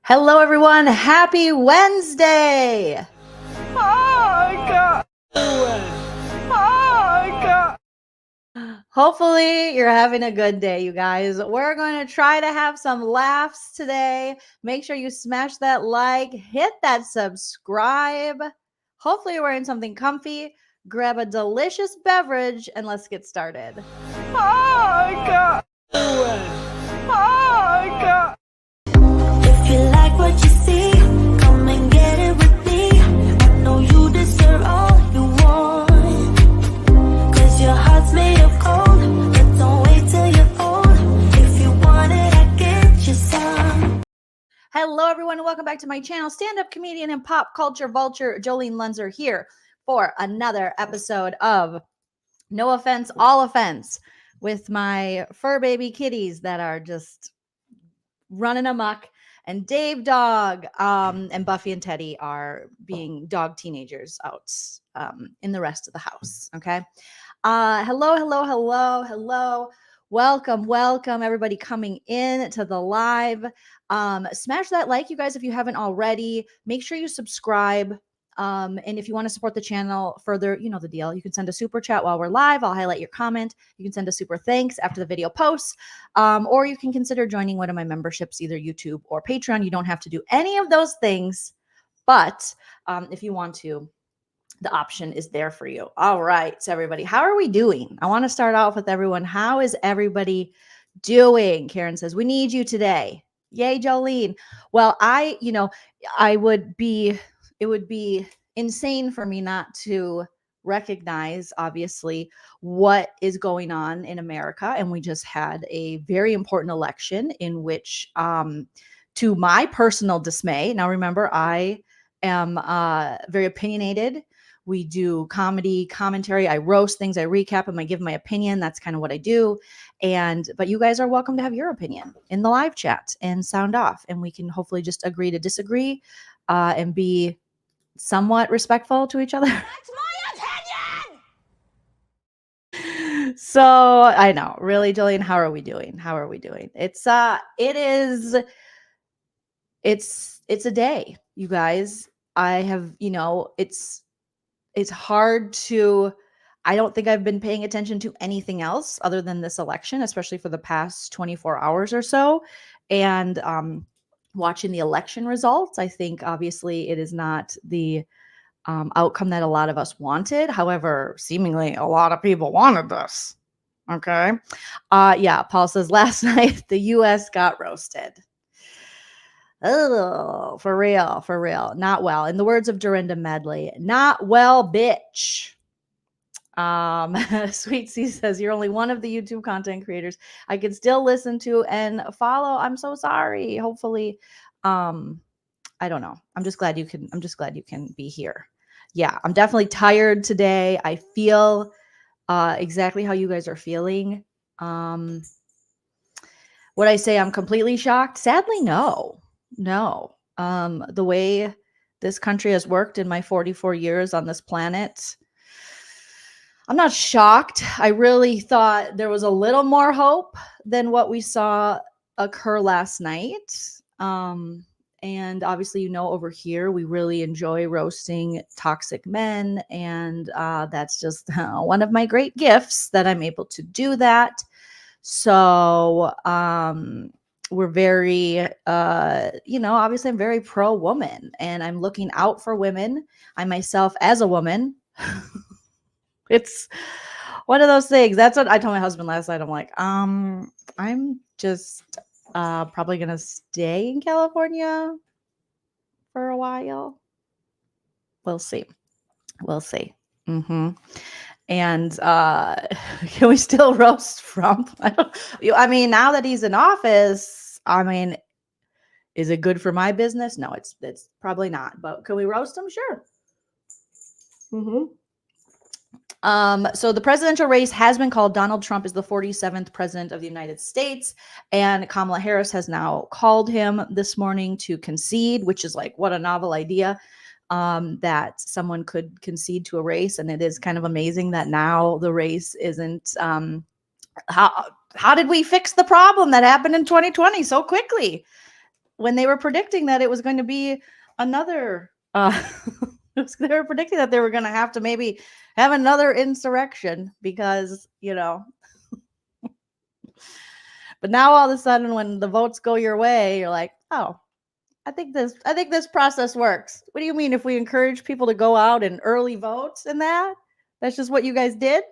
Hello, everyone. Happy Wednesday. Hopefully, you're having a good day, you guys. We're going to try to have some laughs today. Make sure you smash that like, hit that subscribe. Hopefully, you're wearing something comfy. Grab a delicious beverage and let's get started. If you like what you see, come and get it with me. I know you deserve all you want, 'cause your heart's made of gold, but don't wait till you're old. If you want it, I get you some. Hello, everyone, and welcome back to my channel. Stand-up comedian and pop culture vulture Joleen Lunzer here for another episode of No Offense, All Offense with my fur baby kitties that are just running amok. And Dave Dog and Buffy and Teddy are being dog teenagers out in the rest of the house. Okay. Hello. Welcome, everybody coming in to the live. Smash that like, you guys, if you haven't already. Make sure you subscribe. And if you want to support the channel further, you know the deal. You can send a super chat while we're live. I'll highlight your comment. You can send a super thanks after the video posts. Or you can consider joining one of my memberships, either YouTube or Patreon. You don't have to do any of those things, but if you want to, the option is there for you. All right, so everybody, how are we doing? I want to start off with everyone. How is everybody doing? Karen says, we need you today. Yay, Jolene. Well, it would be insane for me not to recognize, obviously, what is going on in America. And we just had a very important election in which, to my personal dismay, now remember, I am very opinionated. We do comedy, commentary. I roast things. I recap them. I give my opinion. That's kind of what I do. But you guys are welcome to have your opinion in the live chat and sound off. And we can hopefully just agree to disagree and be somewhat respectful to each other. That's my opinion! So I know, really, Jolene, how are we doing? It's a day, you guys. I have, it's hard to, I don't think I've been paying attention to anything else other than this election, especially for the past 24 hours or so. And watching the election results, I think obviously it is not the outcome that a lot of us wanted. However, seemingly a lot of people wanted this. Okay. Yeah, Paul says last night the US got roasted. Oh, for real. Not well. In the words of Dorinda Medley, not well, bitch. Sweet C says, you're only one of the YouTube content creators I can still listen to and follow. I'm so sorry. Hopefully, I don't know. I'm just glad you can be here. Yeah, I'm definitely tired today. I feel exactly how you guys are feeling. Would I say I'm completely shocked? Sadly, no. The way this country has worked in my 44 years on this planet, I'm not shocked. I really thought there was a little more hope than what we saw occur last night. And obviously, over here, we really enjoy roasting toxic men. And that's just one of my great gifts that I'm able to do that. So we're very, obviously I'm very pro-woman and I'm looking out for women. I myself, as a woman, it's one of those things. That's what I told my husband last night. I'm like, I'm just probably going to stay in California for a while. We'll see. Mm-hmm. And can we still roast Trump? I mean, now that he's in office, is it good for my business? No, it's probably not. But can we roast him? Sure. Mm-hmm. So the presidential race has been called. Donald Trump is the 47th president of the United States, and Kamala Harris has now called him this morning to concede, which is like, what a novel idea. That someone could concede to a race. And it is kind of amazing that now the race isn't, how did we fix the problem that happened in 2020 so quickly? when they were predicting that it was going to be another, they were predicting that they were going to have to maybe have another insurrection because, but now all of a sudden when the votes go your way, you're like, oh, I think this process works. What do you mean if we encourage people to go out and early vote and that? That's just what you guys did?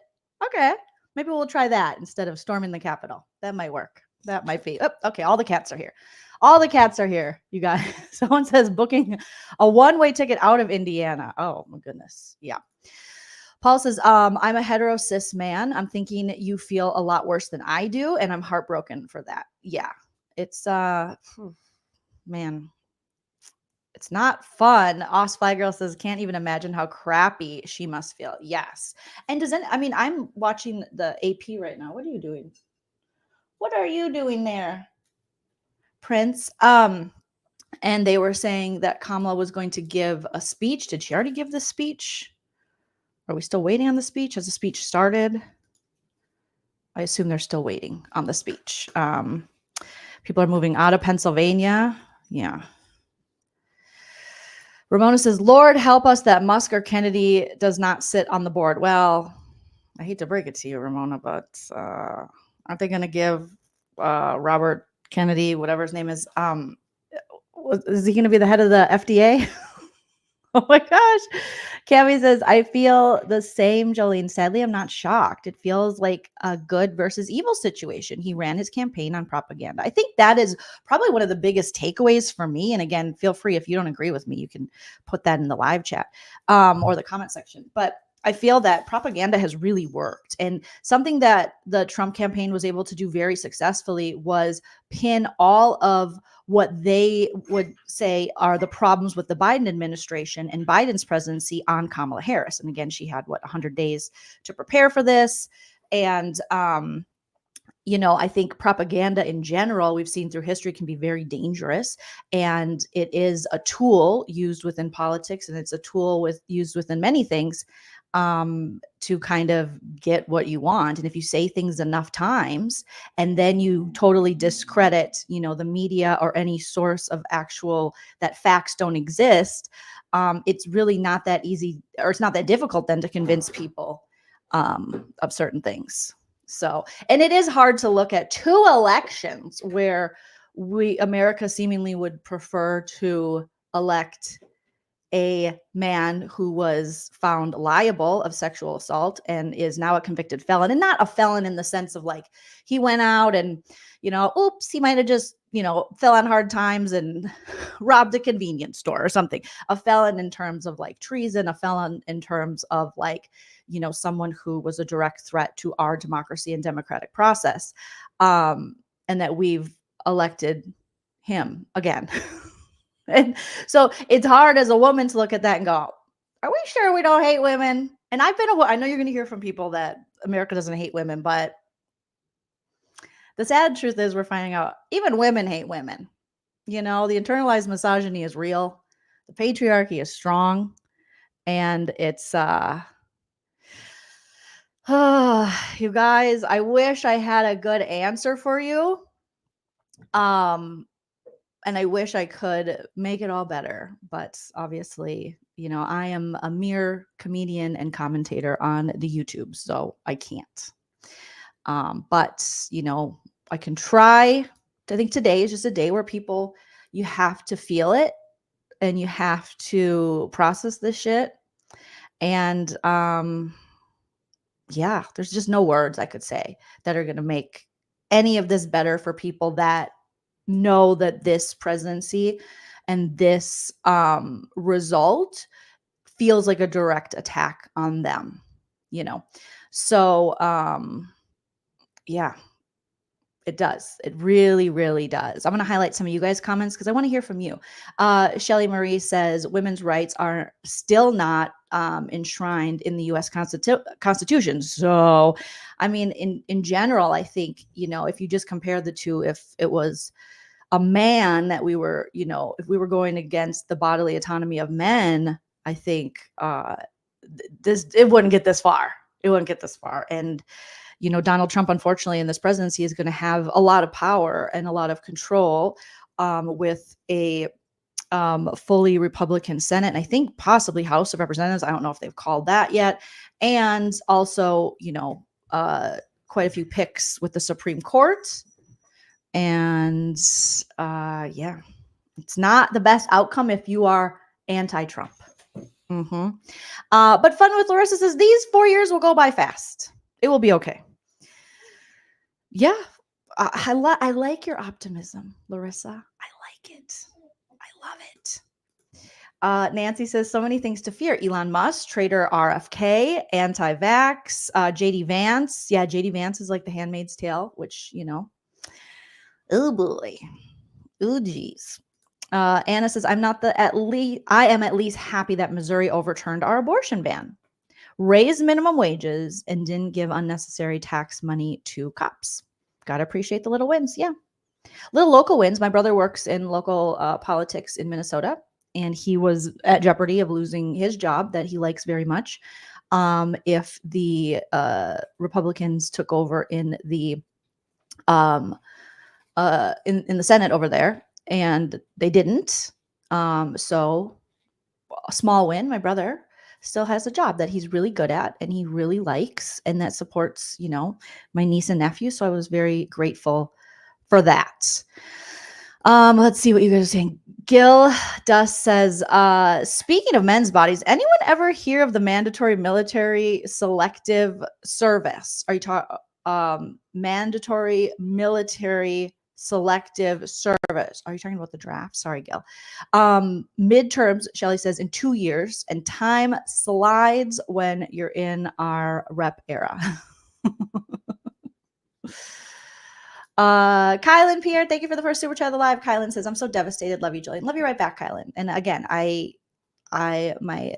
Okay. Maybe we'll try that instead of storming the Capitol. That might work. That might be. Oh, okay, all the cats are here. All the cats are here, you guys. Someone says booking a one-way ticket out of Indiana. Oh my goodness. Yeah. Paul says, I'm a hetero cis man. I'm thinking you feel a lot worse than I do, and I'm heartbroken for that. Yeah. It's man, it's not fun. Osfly Girl says, can't even imagine how crappy she must feel. Yes. And I'm watching the AP right now. What are you doing? What are you doing there, Prince? And they were saying that Kamala was going to give a speech. Did she already give the speech? Are we still waiting on the speech? Has the speech started? I assume they're still waiting on the speech. People are moving out of Pennsylvania. Yeah. Ramona says, Lord, help us that Musk or Kennedy does not sit on the board. Well, I hate to break it to you, Ramona, but aren't they going to give Robert Kennedy, whatever his name is he going to be the head of the FDA? Oh my gosh. Cami says, I feel the same, Jolene. Sadly, I'm not shocked. It feels like a good versus evil situation. He ran his campaign on propaganda. I think that is probably one of the biggest takeaways for me. And again, feel free, if you don't agree with me, you can put that in the live chat or the comment section. But I feel that propaganda has really worked. And something that the Trump campaign was able to do very successfully was pin all of what they would say are the problems with the Biden administration and Biden's presidency on Kamala Harris. And again, she had 100 days to prepare for this. And, I think propaganda in general, we've seen through history, can be very dangerous. And it is a tool used within politics, and it's a tool used within many things to kind of get what you want. And if you say things enough times and then you totally discredit, the media or any source of actual that facts don't exist, it's really not that easy, or it's not that difficult then to convince people of certain things. So, and it is hard to look at two elections where America seemingly would prefer to elect a man who was found liable of sexual assault and is now a convicted felon, and not a felon in the sense of like he went out and, oops, he might have just, fell on hard times and robbed a convenience store or something. A felon in terms of like treason, a felon in terms of like, someone who was a direct threat to our democracy and democratic process. And that we've elected him again. And so it's hard as a woman to look at that and go, are we sure we don't hate women? And I know you're going to hear from people that America doesn't hate women, but the sad truth is we're finding out even women hate women. The internalized misogyny is real. The patriarchy is strong. And it's, you guys, I wish I had a good answer for you. And I wish I could make it all better, but obviously, I am a mere comedian and commentator on the YouTube, so I can't. But, I can try. I think today is just a day where you have to feel it and you have to process this shit. And, yeah, there's just no words I could say that are going to make any of this better for people that know that this presidency and this result feels like a direct attack on them, So, yeah, it does. It really, really does. I'm going to highlight some of you guys' comments because I want to hear from you. Shelly Marie says women's rights are still not enshrined in the U.S. Constitution. So, I mean, in general, I think, if you just compare the two, if it was a man that we were, if we were going against the bodily autonomy of men, I think it wouldn't get this far. It wouldn't get this far. And, Donald Trump, unfortunately, in this presidency is going to have a lot of power and a lot of control with a fully Republican Senate, and I think possibly House of Representatives. I don't know if they've called that yet. And also, quite a few picks with the Supreme Court. And yeah, it's not the best outcome if you are anti-Trump. But Fun with Larissa says, these 4 years will go by fast. It will be okay. Yeah, I like your optimism, Larissa. I like it. I love it. Nancy says, so many things to fear. Elon Musk, traitor RFK, anti-vax, JD Vance. Yeah, JD Vance is like the Handmaid's Tale, which, oh boy. Oh geez. Anna says, I am at least happy that Missouri overturned our abortion ban, raised minimum wages, and didn't give unnecessary tax money to cops. Gotta appreciate the little wins. Yeah. Little local wins. My brother works in local politics in Minnesota, and he was at jeopardy of losing his job that he likes very much if the Republicans took over in the in the Senate over there, and they didn't. So a small win. My brother still has a job that he's really good at and he really likes, and that supports, my niece and nephew. So I was very grateful for that. Let's see what you guys are saying. Gil Dust says, speaking of men's bodies, anyone ever hear of the mandatory military selective service? Are you talking mandatory military selective service? Are you talking about the draft? Sorry, Gil. Midterms, Shelly says, in 2 years, and time slides when you're in our rep era. Kylan Pierre, thank you for the first super chat of the live. Kylan says, I'm so devastated. Love you, Jolene. Love you right back, Kylan. And again, my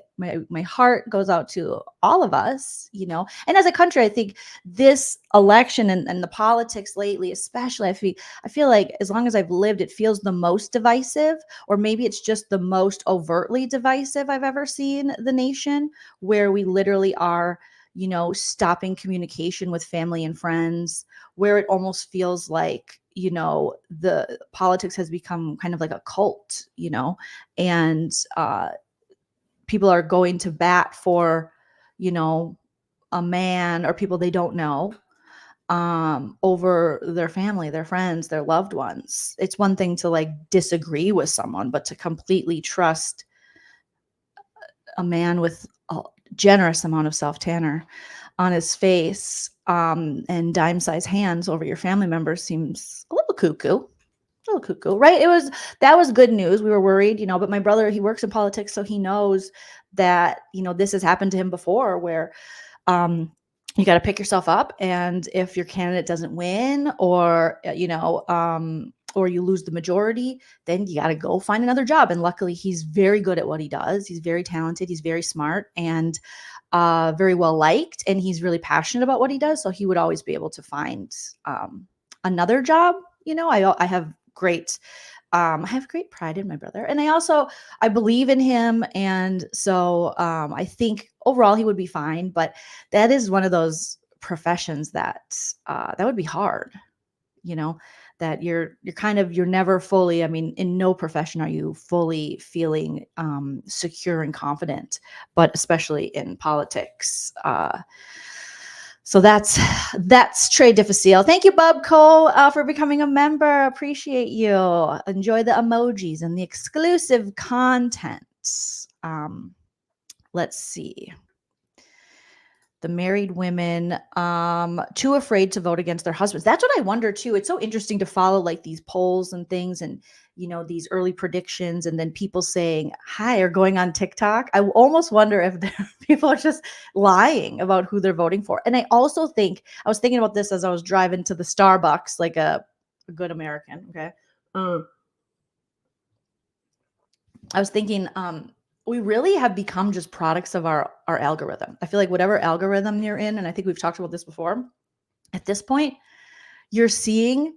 heart goes out to all of us, and as a country, I think this election and the politics lately, especially, I feel like as long as I've lived, it feels the most divisive, or maybe it's just the most overtly divisive I've ever seen the nation, where we literally are, stopping communication with family and friends, where it almost feels like, the politics has become kind of like a cult, and people are going to bat for, a man or people they don't know over their family, their friends, their loved ones. It's one thing to disagree with someone, but to completely trust a man with a generous amount of self-tanner on his face and dime-sized hands over your family members seems a little cuckoo. Right? That was good news. We were worried, but my brother, he works in politics, so he knows that, this has happened to him before, where you got to pick yourself up, and if your candidate doesn't win, or or you lose the majority, then you got to go find another job. And luckily, he's very good at what he does. He's very talented. He's very smart and very well liked, and he's really passionate about what he does. So he would always be able to find another job. I have great pride in my brother, and I believe in him, and so I think overall he would be fine. But that is one of those professions that would be hard, that you're never fully, in no profession are you fully feeling secure and confident, but especially in politics. So that's Trey Difficile. Thank you, Bob Cole, for becoming a member. Appreciate you. Enjoy the emojis and the exclusive content. Let's see. The married women, too afraid to vote against their husbands. That's what I wonder too. It's so interesting to follow these polls and things, and these early predictions, and then people saying hi or going on TikTok. I almost wonder if people are just lying about who they're voting for. And I also think, I was thinking about this as I was driving to the Starbucks, like a good American. Okay. I was thinking, we really have become just products of our algorithm. I feel like whatever algorithm you're in, and I think we've talked about this before, at this point, you're seeing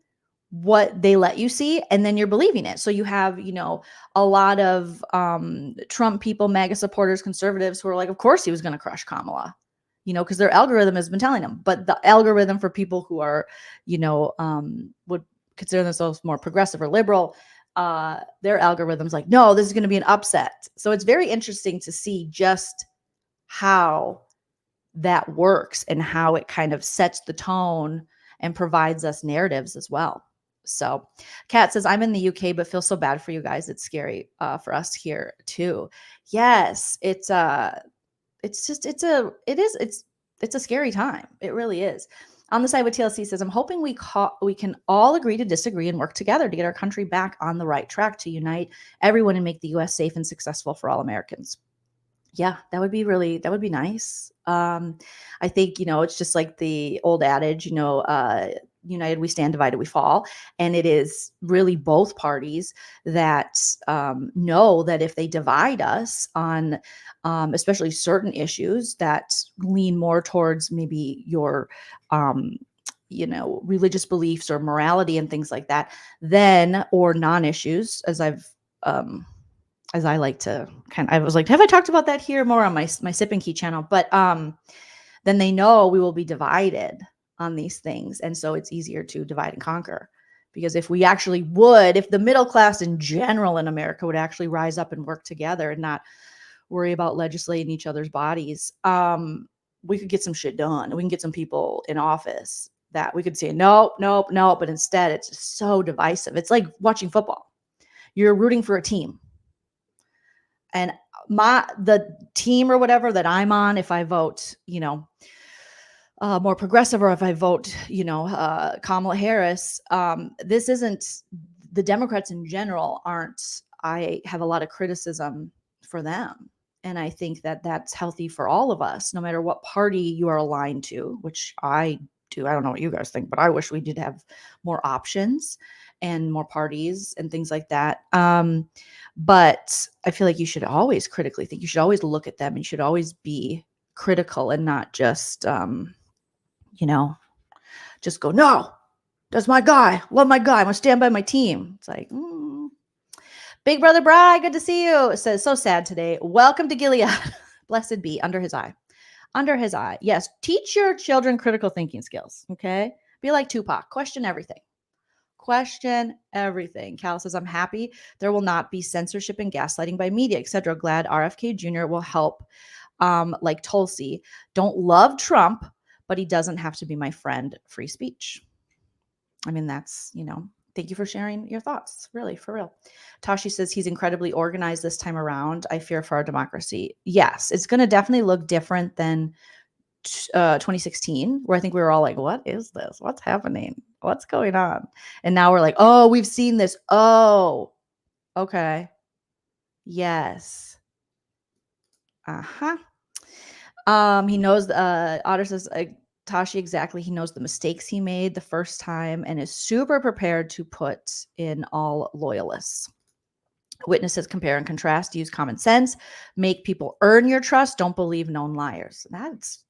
what they let you see, and then you're believing it. So you have, a lot of Trump people, MAGA supporters, conservatives who are like, of course he was going to crush Kamala, because their algorithm has been telling them. But the algorithm for people who are, would consider themselves more progressive or liberal, their algorithm's like, no, this is going to be an upset. So it's very interesting to see just how that works and how it kind of sets the tone and provides us narratives as well. So Kat says, I'm in the UK, but feel so bad for you guys. It's scary for us here too. Yes, it's a scary time. It really is. On the side with TLC says, I'm hoping we can all agree to disagree and work together to get our country back on the right track, to unite everyone and make the US safe and successful for all Americans. Yeah, that would be nice. I think, it's just like the old adage, united we stand, divided we fall. And it is really both parties that know that if they divide us on especially certain issues that lean more towards maybe your religious beliefs or morality and things like that, then, or non-issues, as I like to I was like, have I talked about that here more on my Sip and Key channel? But then they know we will be divided on these things. And so it's easier to divide and conquer. Because if the middle class in general in America would actually rise up and work together and not worry about legislating each other's bodies, we could get some shit done. We can get some people in office that we could say, nope, nope, nope. But instead, it's just so divisive. It's like watching football. You're rooting for a team. And the team or whatever that I'm on, if I vote, more progressive, or if I vote, Kamala Harris, this isn't, the Democrats in general I have a lot of criticism for them. And I think that that's healthy for all of us, no matter what party you are aligned to, which I do. I don't know what you guys think, but I wish we did have more options and more parties and things like that. But I feel like you should always critically think. You should always look at them. And you should always be critical and not just, just go, no, that's my guy. Love my guy. I'm going to stand by my team. It's like, Big Brother Bry, good to see you. It says, so sad today. Welcome to Gilead. Blessed be, under his eye. Under his eye. Yes, teach your children critical thinking skills, okay? Be like Tupac. Question everything. Question everything. Cal says, I'm happy there will not be censorship and gaslighting by media, etc. Glad RFK Jr. will help, like Tulsi. Don't love Trump, but he doesn't have to be my friend. Free speech. I mean, that's, thank you for sharing your thoughts. Really, for real. Tashi says he's incredibly organized this time around. I fear for our democracy. Yes, it's going to definitely look different than 2016, where I think we were all like, what is this? What's happening? What's going on? And now we're like, oh, we've seen this. Oh, okay. Yes. Uh-huh. He knows, Otter says, Tashi, exactly. He knows the mistakes he made the first time and is super prepared to put in all loyalists. Witnesses compare and contrast, use common sense, make people earn your trust. Don't believe known liars. That's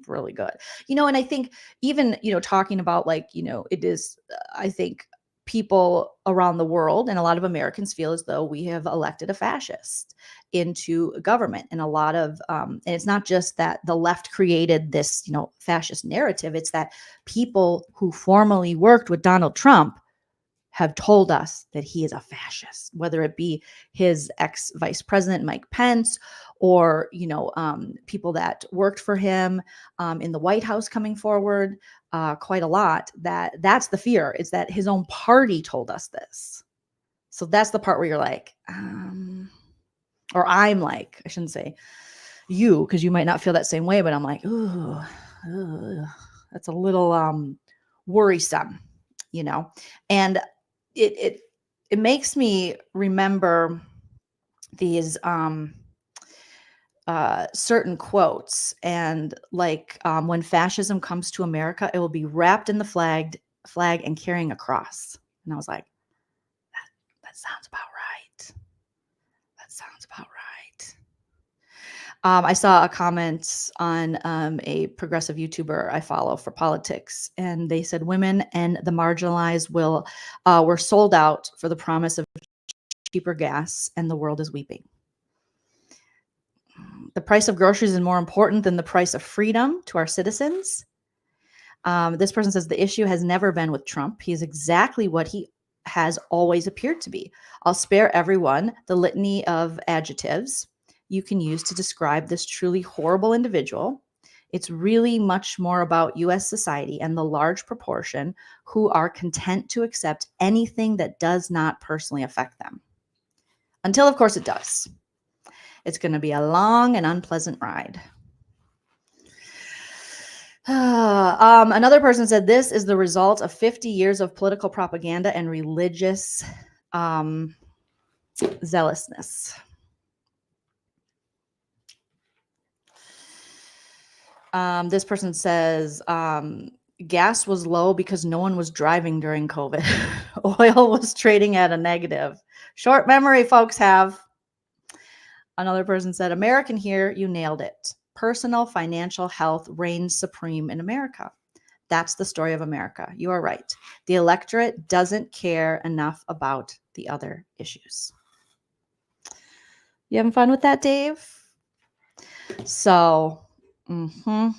really good. And I think even, talking about it is, I think people around the world and a lot of Americans feel as though we have elected a fascist into government. And a lot of, and it's not just that the left created this, fascist narrative. It's that people who formerly worked with Donald Trump have told us that he is a fascist, whether it be his ex-vice president, Mike Pence, or, people that worked for him in the White House coming forward quite a lot, that's the fear, is that his own party told us this. So that's the part where you're like, or I'm like, I shouldn't say you, because you might not feel that same way, but I'm like, ooh, that's a little worrisome, and it makes me remember these certain quotes, and when fascism comes to America, it will be wrapped in the flag and carrying a cross. And I was like, that sounds about right. That sounds about right. I saw a comment on a progressive YouTuber I follow for politics, and they said women and the marginalized were sold out for the promise of cheaper gas, and the world is weeping. The price of groceries is more important than the price of freedom to our citizens. This person says the issue has never been with Trump. He is exactly what he has always appeared to be. I'll spare everyone the litany of adjectives you can use to describe this truly horrible individual. It's really much more about US society and the large proportion who are content to accept anything that does not personally affect them. Until, of course, it does. It's going to be a long and unpleasant ride. Another person said, this is the result of 50 years of political propaganda and religious zealousness. This person says, gas was low because no one was driving during COVID. Oil was trading at a negative. Short memory folks have. Another person said, American here, you nailed it. Personal financial health reigns supreme in America. That's the story of America. You are right. The electorate doesn't care enough about the other issues. You having fun with that, Dave? So, let's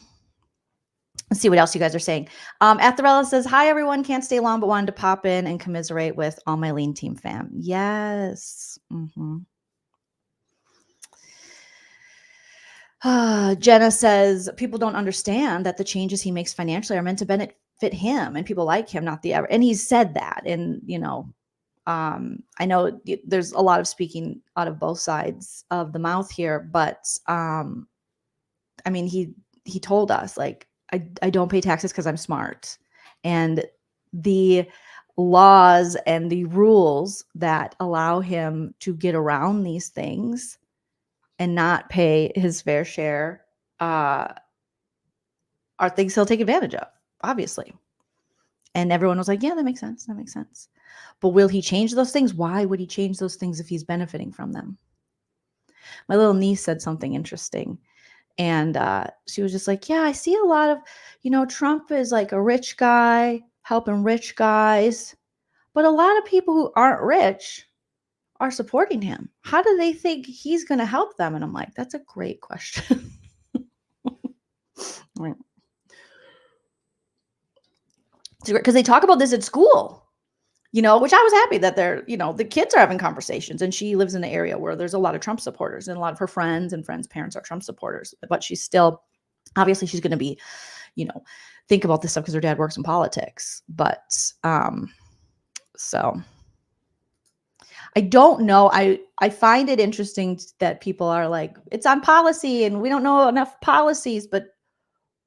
see what else you guys are saying. Atharella says, hi, everyone. Can't stay long, but wanted to pop in and commiserate with all my Lean Team fam. Yes. Jenna says, people don't understand that the changes he makes financially are meant to benefit him and people like him, not the average. And he's said that. And, I know there's a lot of speaking out of both sides of the mouth here, but I mean, he told us, like, I don't pay taxes because I'm smart. And the laws and the rules that allow him to get around these things and not pay his fair share are things he'll take advantage of, obviously. And everyone was like, yeah, that makes sense. That makes sense. But will he change those things? Why would he change those things if he's benefiting from them? My little niece said something interesting. And she was just like, yeah, I see a lot of, Trump is like a rich guy helping rich guys. But a lot of people who aren't rich are supporting him. How do they think he's going to help them? And I'm like, that's a great question. Because they talk about this at school, which I was happy that they're, the kids are having conversations. And she lives in an area where there's a lot of Trump supporters, and a lot of her friends and friends' parents are Trump supporters. But she's still, obviously she's going to be, think about this stuff because her dad works in politics. But so I don't know. I find it interesting that people are like, it's on policy and we don't know enough policies. But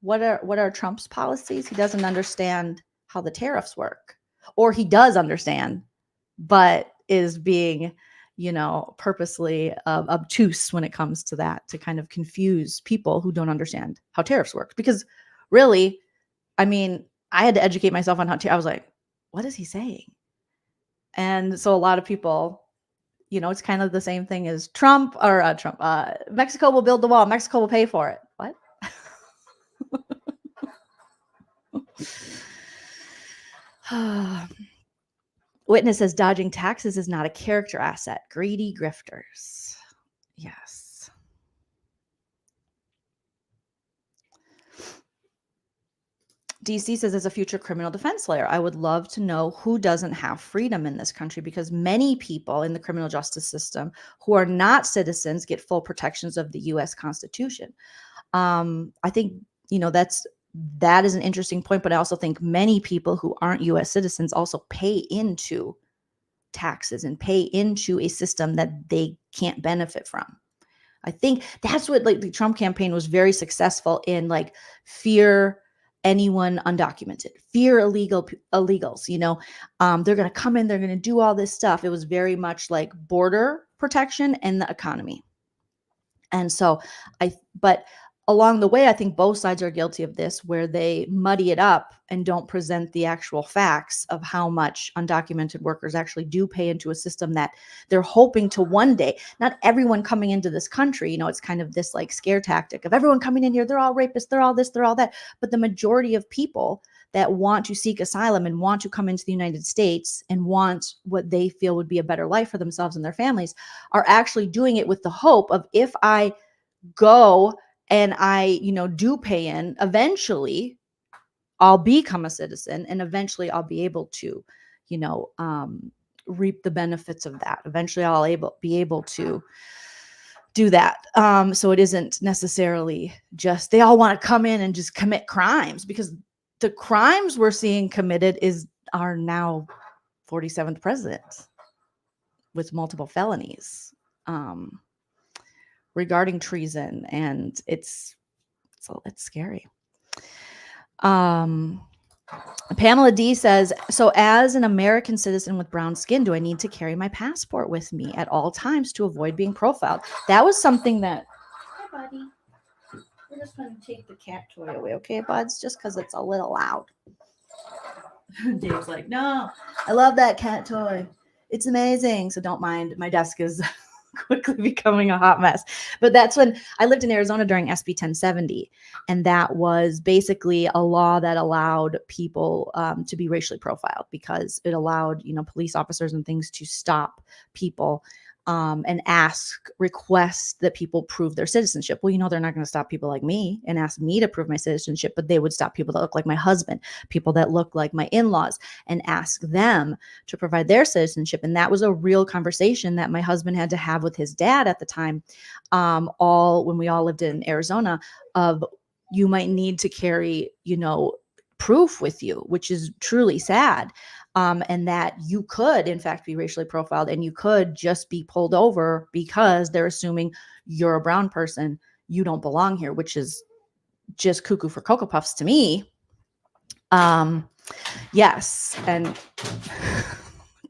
what are Trump's policies? He doesn't understand how the tariffs work, or he does understand, but is being, purposely obtuse when it comes to that, to kind of confuse people who don't understand how tariffs work. Because really, I mean, I had to educate myself on how I was like, what is he saying? And so a lot of people, it's kind of the same thing as Mexico will build the wall. Mexico will pay for it. What? Witness says dodging taxes is not a character asset. Greedy grifters. Yes. DC says, as a future criminal defense lawyer, I would love to know who doesn't have freedom in this country, because many people in the criminal justice system who are not citizens get full protections of the U.S. Constitution. I think, that is an interesting point, but I also think many people who aren't U.S. citizens also pay into taxes and pay into a system that they can't benefit from. I think that's what, like, the Trump campaign was very successful in, like, fear anyone undocumented, fear illegals, they're going to come in, they're going to do all this stuff. It was very much like border protection and the economy. And so but along the way, I think both sides are guilty of this, where they muddy it up and don't present the actual facts of how much undocumented workers actually do pay into a system that they're hoping to one day. Not everyone coming into this country, it's kind of this like scare tactic of everyone coming in here, they're all rapists, they're all this, they're all that. But the majority of people that want to seek asylum and want to come into the United States and want what they feel would be a better life for themselves and their families are actually doing it with the hope of, if I go and I, do pay in, eventually I'll become a citizen, and eventually I'll be able to, reap the benefits of that. Eventually I'll be able to do that. So it isn't necessarily just they all want to come in and just commit crimes, because the crimes we're seeing committed are now 47th president with multiple felonies regarding treason, and it's scary. Pamela D says, so as an American citizen with brown skin, do I need to carry my passport with me at all times to avoid being profiled? That was something that, hi buddy, we're just going to take the cat toy away, okay buds, just because it's a little loud. Dave's like, no, I love that cat toy, it's amazing. So don't mind, my desk is quickly becoming a hot mess. But that's when I lived in Arizona during SB 1070. And that was basically a law that allowed people to be racially profiled, because it allowed, police officers and things to stop people and request that people prove their citizenship. Well, they're not going to stop people like me and ask me to prove my citizenship, but they would stop people that look like my husband, people that look like my in-laws, and ask them to provide their citizenship. And that was a real conversation that my husband had to have with his dad at the time, when we all lived in Arizona, of you might need to carry, proof with you, which is truly sad. And that you could, in fact, be racially profiled, and you could just be pulled over because they're assuming you're a brown person, you don't belong here, which is just cuckoo for Cocoa Puffs to me. Yes. And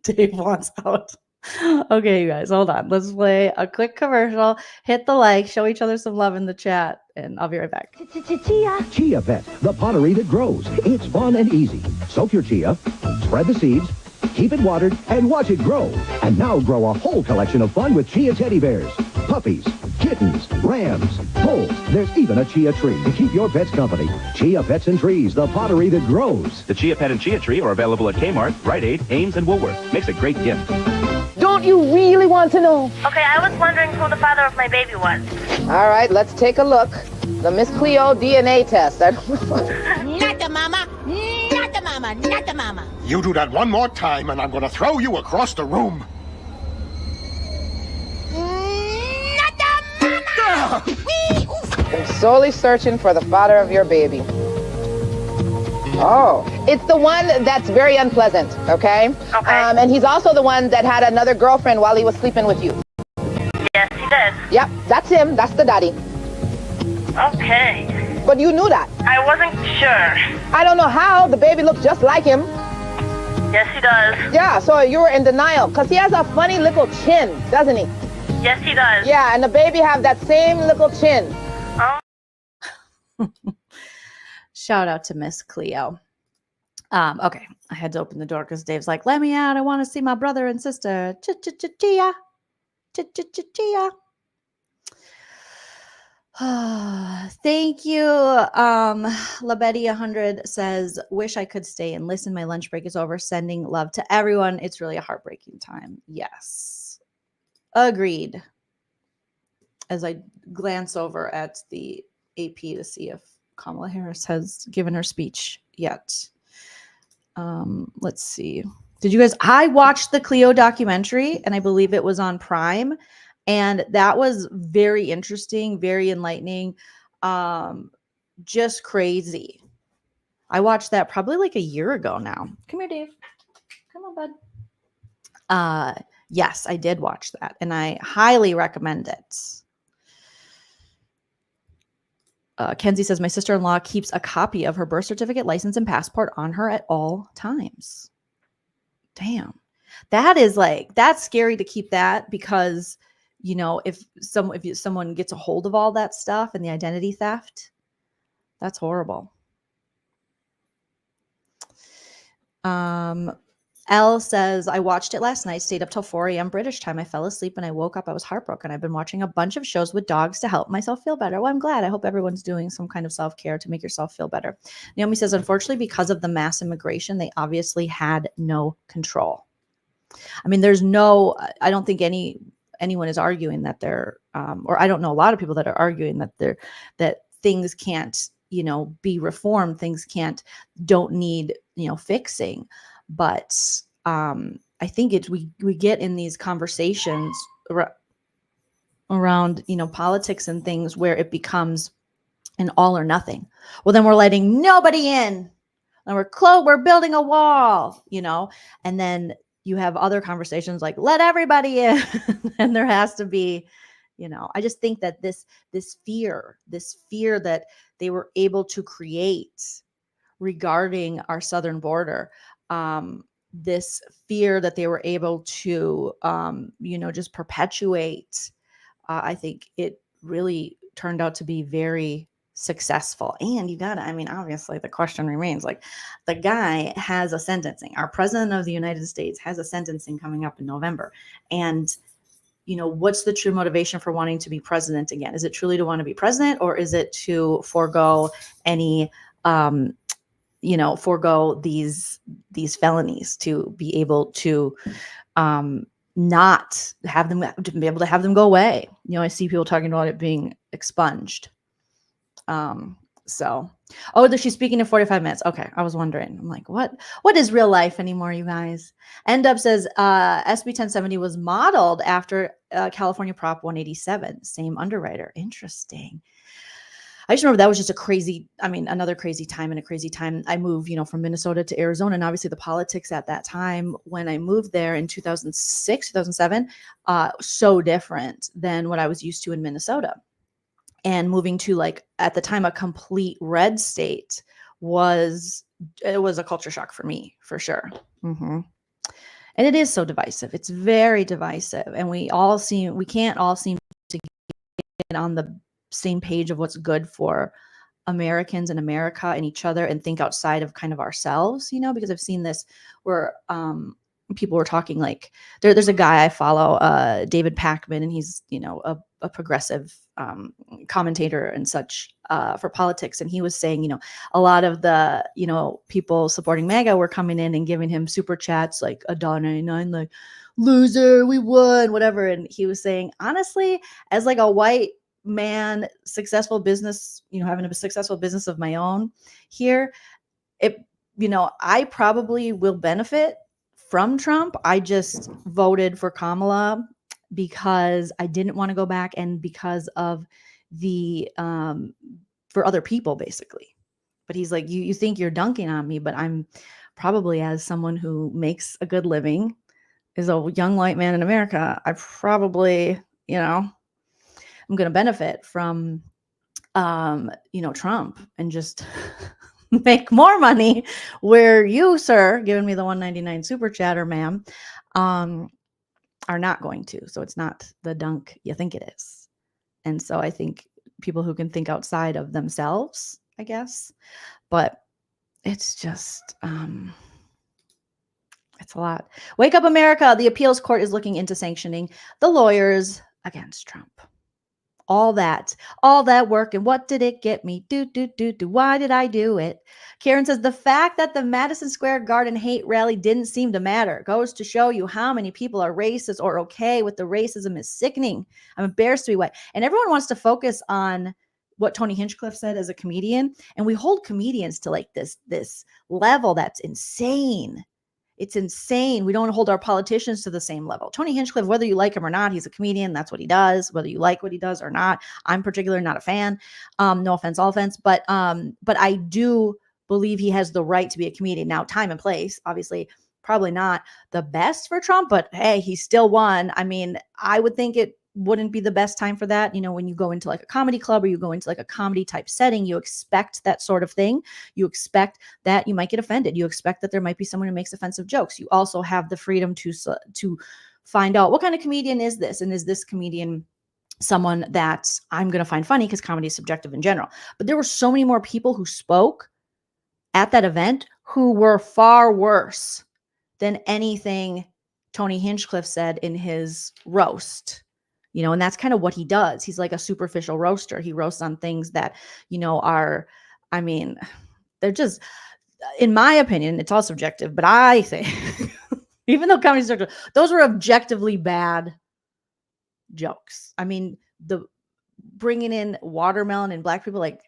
Dave wants out. Okay, you guys, hold on. Let's play a quick commercial. Hit the like, show each other some love in the chat, and I'll be right back. Chia Pet, the pottery that grows. It's fun and easy. Soak your chia, spread the seeds, keep it watered, and watch it grow. And now grow a whole collection of fun with chia teddy bears, puppies, kittens, rams, bulls. There's even a chia tree to keep your pets company. Chia Pets and Trees, the pottery that grows. The Chia Pet and Chia Tree are available at Kmart, Rite Aid, Ames, and Woolworth. Makes a great gift. Don't you really want to know? Okay, I was wondering who the father of my baby was. All right, let's take a look. The Miss Cleo DNA test. Not the mama, not the mama, not the mama. You do that one more time and I'm going to throw you across the room. Not the mama! Wee, oof. I'm solely searching for the father of your baby. Oh, it's the one that's very unpleasant, okay? Okay. And he's also the one that had another girlfriend while he was sleeping with you. Yes, he did. Yep, that's him. That's the daddy. Okay. But you knew that. I wasn't sure. I don't know how. The baby looks just like him. Yes, he does. Yeah, so you were in denial because he has a funny little chin, doesn't he? Yes, he does. Yeah, and the baby have that same little chin. Oh. Shout out to Miss Cleo. Okay, I had to open the door because Dave's like, let me out. I want to see my brother and sister. Chia. Chia. Thank you. LaBetty 100 says, wish I could stay and listen. My lunch break is over. Sending love to everyone. It's really a heartbreaking time. Yes. Agreed. As I glance over at the AP to see if Kamala Harris has given her speech yet. Let's see. I watched the Cleo documentary, and I believe it was on Prime. And that was very interesting, very enlightening, just crazy. I watched that probably like a year ago now. Come here, Dave. Come on, bud. Yes, I did watch that, and I highly recommend it. Kenzie says, my sister-in-law keeps a copy of her birth certificate, license, and passport on her at all times. Damn. That's scary to keep that, because if someone gets a hold of all that stuff and the identity theft, that's horrible. Elle says, I watched it last night, stayed up till 4 a.m. British time. I fell asleep and I woke up. I was heartbroken. I've been watching a bunch of shows with dogs to help myself feel better. Well, I'm glad. I hope everyone's doing some kind of self-care to make yourself feel better. Naomi says, unfortunately, because of the mass immigration, they obviously had no control. I mean, I don't think anyone is arguing that they're, or I don't know a lot of people that are arguing that things can't, be reformed. Things don't need, fixing. But I think we get in these conversations around, politics and things where it becomes an all or nothing. Well, then we're letting nobody in, and we're building a wall, and then you have other conversations like let everybody in, and there has to be, I just think that this fear that they were able to create regarding our southern border, this fear that they were able to, just perpetuate, I think it really turned out to be very successful. And obviously the question remains, like, the guy has a sentencing. Our president of the United States has a sentencing coming up in November. And, what's the true motivation for wanting to be president again? Is it truly to want to be president, or is it to forego any, forego these felonies to be able to, not have them, to be able to have them go away? I see people talking about it being expunged. She's speaking in 45 minutes. Okay. I was wondering, I'm like, what is real life anymore, you guys? End Up says, SB 1070 was modeled after California Prop 187, same underwriter. Interesting. I just remember that was just another crazy time, and a crazy time. I moved, from Minnesota to Arizona, and obviously the politics at that time when I moved there in 2006, 2007, so different than what I was used to in Minnesota. And moving to, like, at the time, a complete red state was a culture shock for me, for sure. Mm-hmm. And it is so divisive. It's very divisive. And we can't all seem to get on the same page of what's good for Americans and America and each other, and think outside of kind of ourselves, because I've seen this where people were talking, like, there's a guy I follow, David Pakman, and he's, a progressive commentator and such for politics. And he was saying, a lot of the, people supporting MAGA were coming in and giving him super chats like $1.99, like, loser, we won, whatever. And he was saying, honestly, as like a white man, successful business, having a successful business of my own here, I probably will benefit from Trump. I just voted for Kamala because I didn't want to go back, and because of the for other people, basically. But he's like, you think you're dunking on me, but I'm probably, as someone who makes a good living, is a young white man in America, I probably, I'm going to benefit from, Trump, and just make more money, where you, sir, giving me the $1.99 super chatter, ma'am, are not going to. So it's not the dunk you think it is. And so I think people who can think outside of themselves, I guess, but it's just, it's a lot. Wake up, America. The appeals court is looking into sanctioning the lawyers against Trump. All that work, and what did it get me? Why did I do it? Karen says, the fact that the Madison Square Garden hate rally didn't seem to matter goes to show you how many people are racist or okay with the racism is sickening. I'm embarrassed to be white. And everyone wants to focus on what Tony Hinchcliffe said as a comedian. And we hold comedians to like this level that's insane. It's insane. We don't hold our politicians to the same level. Tony Hinchcliffe, whether you like him or not, he's a comedian. That's what he does. Whether you like what he does or not, I'm particularly not a fan. No offense, all offense. But I do believe he has the right to be a comedian. Now, time and place, obviously, probably not the best for Trump, but hey, he still won. I mean, I would think it wouldn't be the best time for that. When you go into like a comedy club, or you go into like a comedy type setting, you expect that sort of thing. You expect that you might get offended. You expect that there might be someone who makes offensive jokes. You also have the freedom to find out what kind of comedian is this, and is this comedian someone that I'm going to find funny, because comedy is subjective in general. But there were so many more people who spoke at that event who were far worse than anything Tony Hinchcliffe said in his roast. And that's kind of what he does. He's like a superficial roaster. He roasts on things that, are, they're just, in my opinion, it's all subjective, but I think, even though comedy's subjective, those were objectively bad jokes. The bringing in watermelon and black people, like,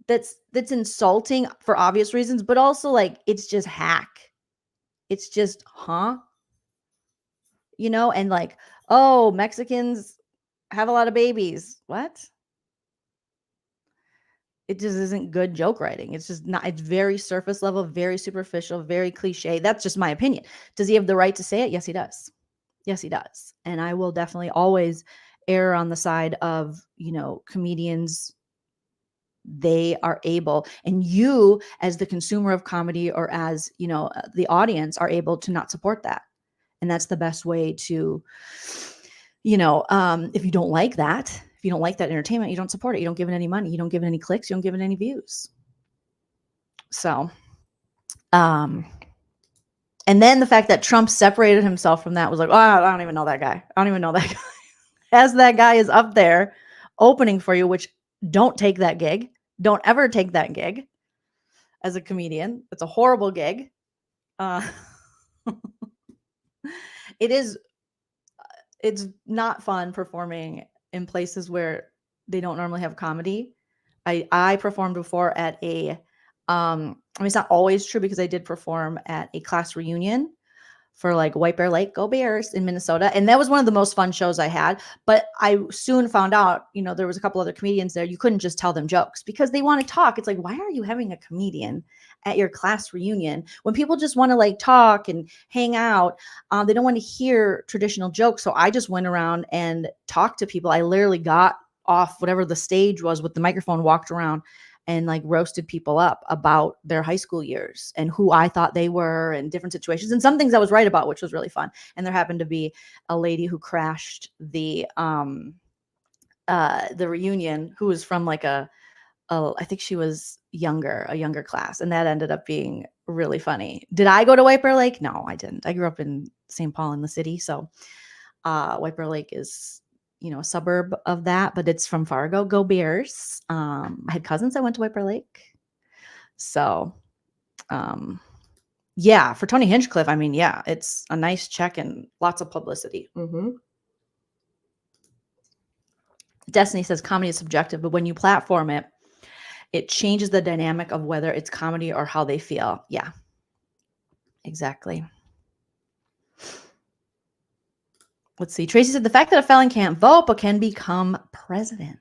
that's insulting for obvious reasons, but also, like, it's just hack. It's just, huh? You know, and like, oh, Mexicans have a lot of babies. What? It just isn't good joke writing. It's just not, it's very surface level, very superficial, very cliche. That's just my opinion. Does he have the right to say it? Yes, he does. Yes, he does. And I will definitely always err on the side of, you know, comedians. They are able, and you as the consumer of comedy or as, you know, the audience are able to not support that. And that's the best way to, you know, if you don't like that, if you don't like that entertainment, you don't support it. You don't give it any money. You don't give it any clicks. You don't give it any views. So, and then the fact that Trump separated himself from that was like, oh, I don't even know that guy. I don't even know that guy. As that guy is up there opening for you, which don't take that gig. Don't ever take that gig as a comedian. It's a horrible gig. It's not fun performing in places where they don't normally have comedy. I performed before at a, I mean, it's not always true because I did perform at a class reunion for like White Bear Lake, Go Bears in Minnesota. And that was one of the most fun shows I had. But I soon found out, you know, there was a couple other comedians there. You couldn't just tell them jokes because they want to talk. It's like, why are you having a comedian at your class reunion when people just want to like talk and hang out? They don't want to hear traditional jokes. So I just went around and talked to people. I literally got off whatever the stage was with the microphone, walked around and like roasted people up about their high school years and who I thought they were and different situations and some things I was right about, which was really fun. And there happened to be a lady who crashed the reunion who was from like I think she was a younger class. And that ended up being really funny. Did I go to White Bear Lake? No, I didn't. I grew up in St. Paul in the city. So White Bear Lake is, you know, a suburb of that, but it's from Fargo. Go Bears. I had cousins that went to White Bear Lake. So, yeah, for Tony Hinchcliffe, I mean, yeah, it's a nice check and lots of publicity. Destiny says comedy is subjective, but when you platform it, it changes the dynamic of whether it's comedy or how they feel. Yeah, exactly. Let's see. Tracy said the fact that a felon can't vote but can become president.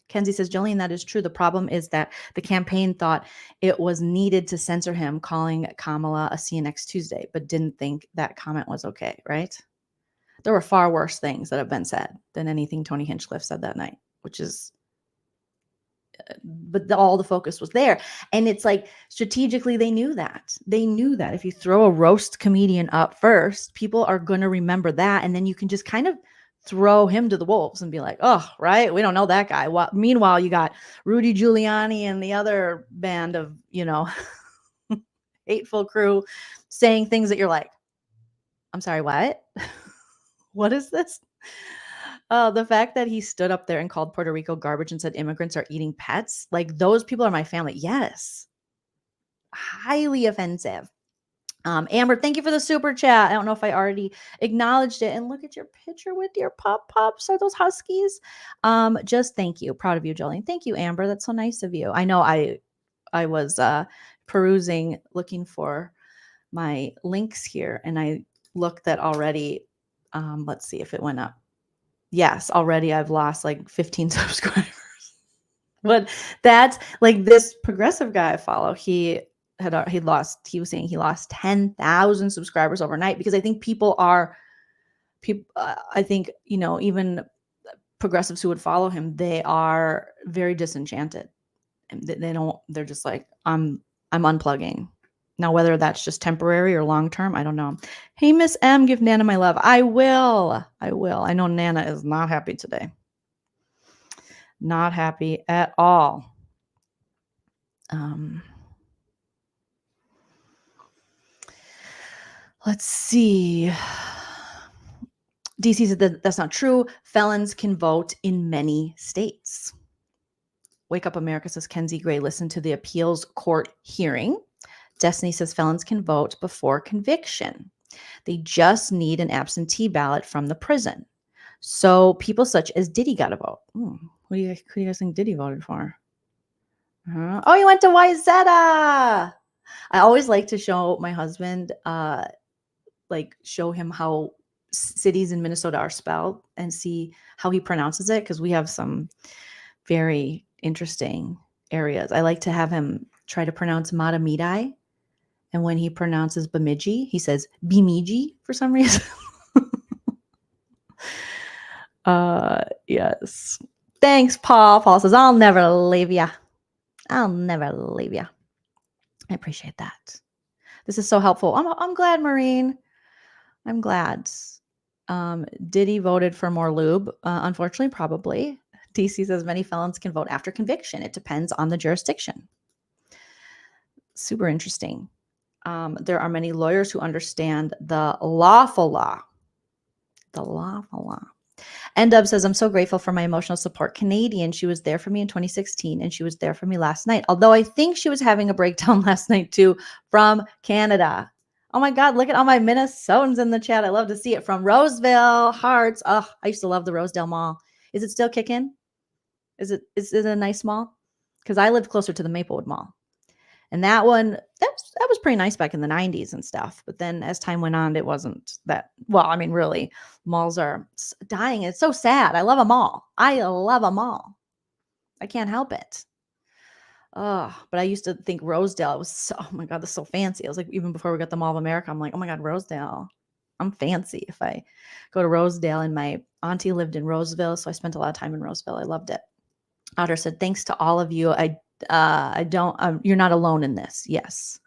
Kenzie says, Jolene, that is true. The problem is that the campaign thought it was needed to censor him, calling Kamala a see you next Tuesday, but didn't think that comment was okay, right? There were far worse things that have been said than anything Tony Hinchcliffe said that night, which is, but all the focus was there. And it's like strategically, they knew that. They knew that if you throw a roast comedian up first, people are going to remember that. And then you can just kind of throw him to the wolves and be like, oh, right, we don't know that guy. Well, meanwhile, you got Rudy Giuliani and the other band of, you know, hateful crew saying things that you're like, I'm sorry, what? What is this? The fact that he stood up there and called Puerto Rico garbage and said immigrants are eating pets, like those people are my family. Yes. Highly offensive. Amber, thank you for the super chat. I don't know if I already acknowledged it. And look at your picture with your pups. Are those huskies? Just thank you. Proud of you, Jolene. Thank you, Amber. That's so nice of you. I know I was perusing, looking for my links here, and I looked at already. Let's see if it went up. Yes, already I've lost like 15 subscribers. But that's like this progressive guy I follow. He was saying he lost 10,000 subscribers overnight because I think I think, you know, even progressives who would follow him, they are very disenchanted. And they're just like, I'm unplugging. Now, whether that's just temporary or long-term, I don't know. Hey, Miss M, give Nana my love. I will. I know Nana is not happy today. Not happy at all. Let's see. DC said that that's not true. Felons can vote in many states. Wake Up America says Kenzie Gray listened to the appeals court hearing. Destiny says felons can vote before conviction. They just need an absentee ballot from the prison. So people such as Diddy got a vote. Who do you guys think Diddy voted for? Oh, you went to Wayzata. I always like to show my husband, show him how cities in Minnesota are spelled and see how he pronounces it, because we have some very interesting areas. I like to have him try to pronounce Matamidi, and when he pronounces Bemidji, he says Bemidji for some reason. Yes. Thanks, Paul. Paul says, I'll never leave ya. I'll never leave ya. I appreciate that. This is so helpful. I'm glad, Maureen. I'm glad. Diddy voted for more lube. Unfortunately, probably. DC says many felons can vote after conviction. It depends on the jurisdiction. Super interesting. There are many lawyers who understand the lawful law. The lawful law. Dub says, I'm so grateful for my emotional support Canadian. She was there for me in 2016, and she was there for me last night. Although I think she was having a breakdown last night too, from Canada. Oh my God, look at all my Minnesotans in the chat. I love to see it. From Roseville, Hearts. Oh, I used to love the Rosedale Mall. Is it still kicking? Is it a nice mall? Because I lived closer to the Maplewood Mall. And that one, that was pretty nice back in the 90s and stuff. But then as time went on, it wasn't that. Well, I mean, really, malls are dying. It's so sad. I love a mall. I love a mall. I can't help it. Oh, but I used to think Rosedale was so, oh my God, this is so fancy. I was like, even before we got the Mall of America, I'm like, oh my God, Rosedale. I'm fancy if I go to Rosedale. And my auntie lived in Roseville, so I spent a lot of time in Roseville. I loved it. Otter said, thanks to all of you. You're not alone in this. Yes.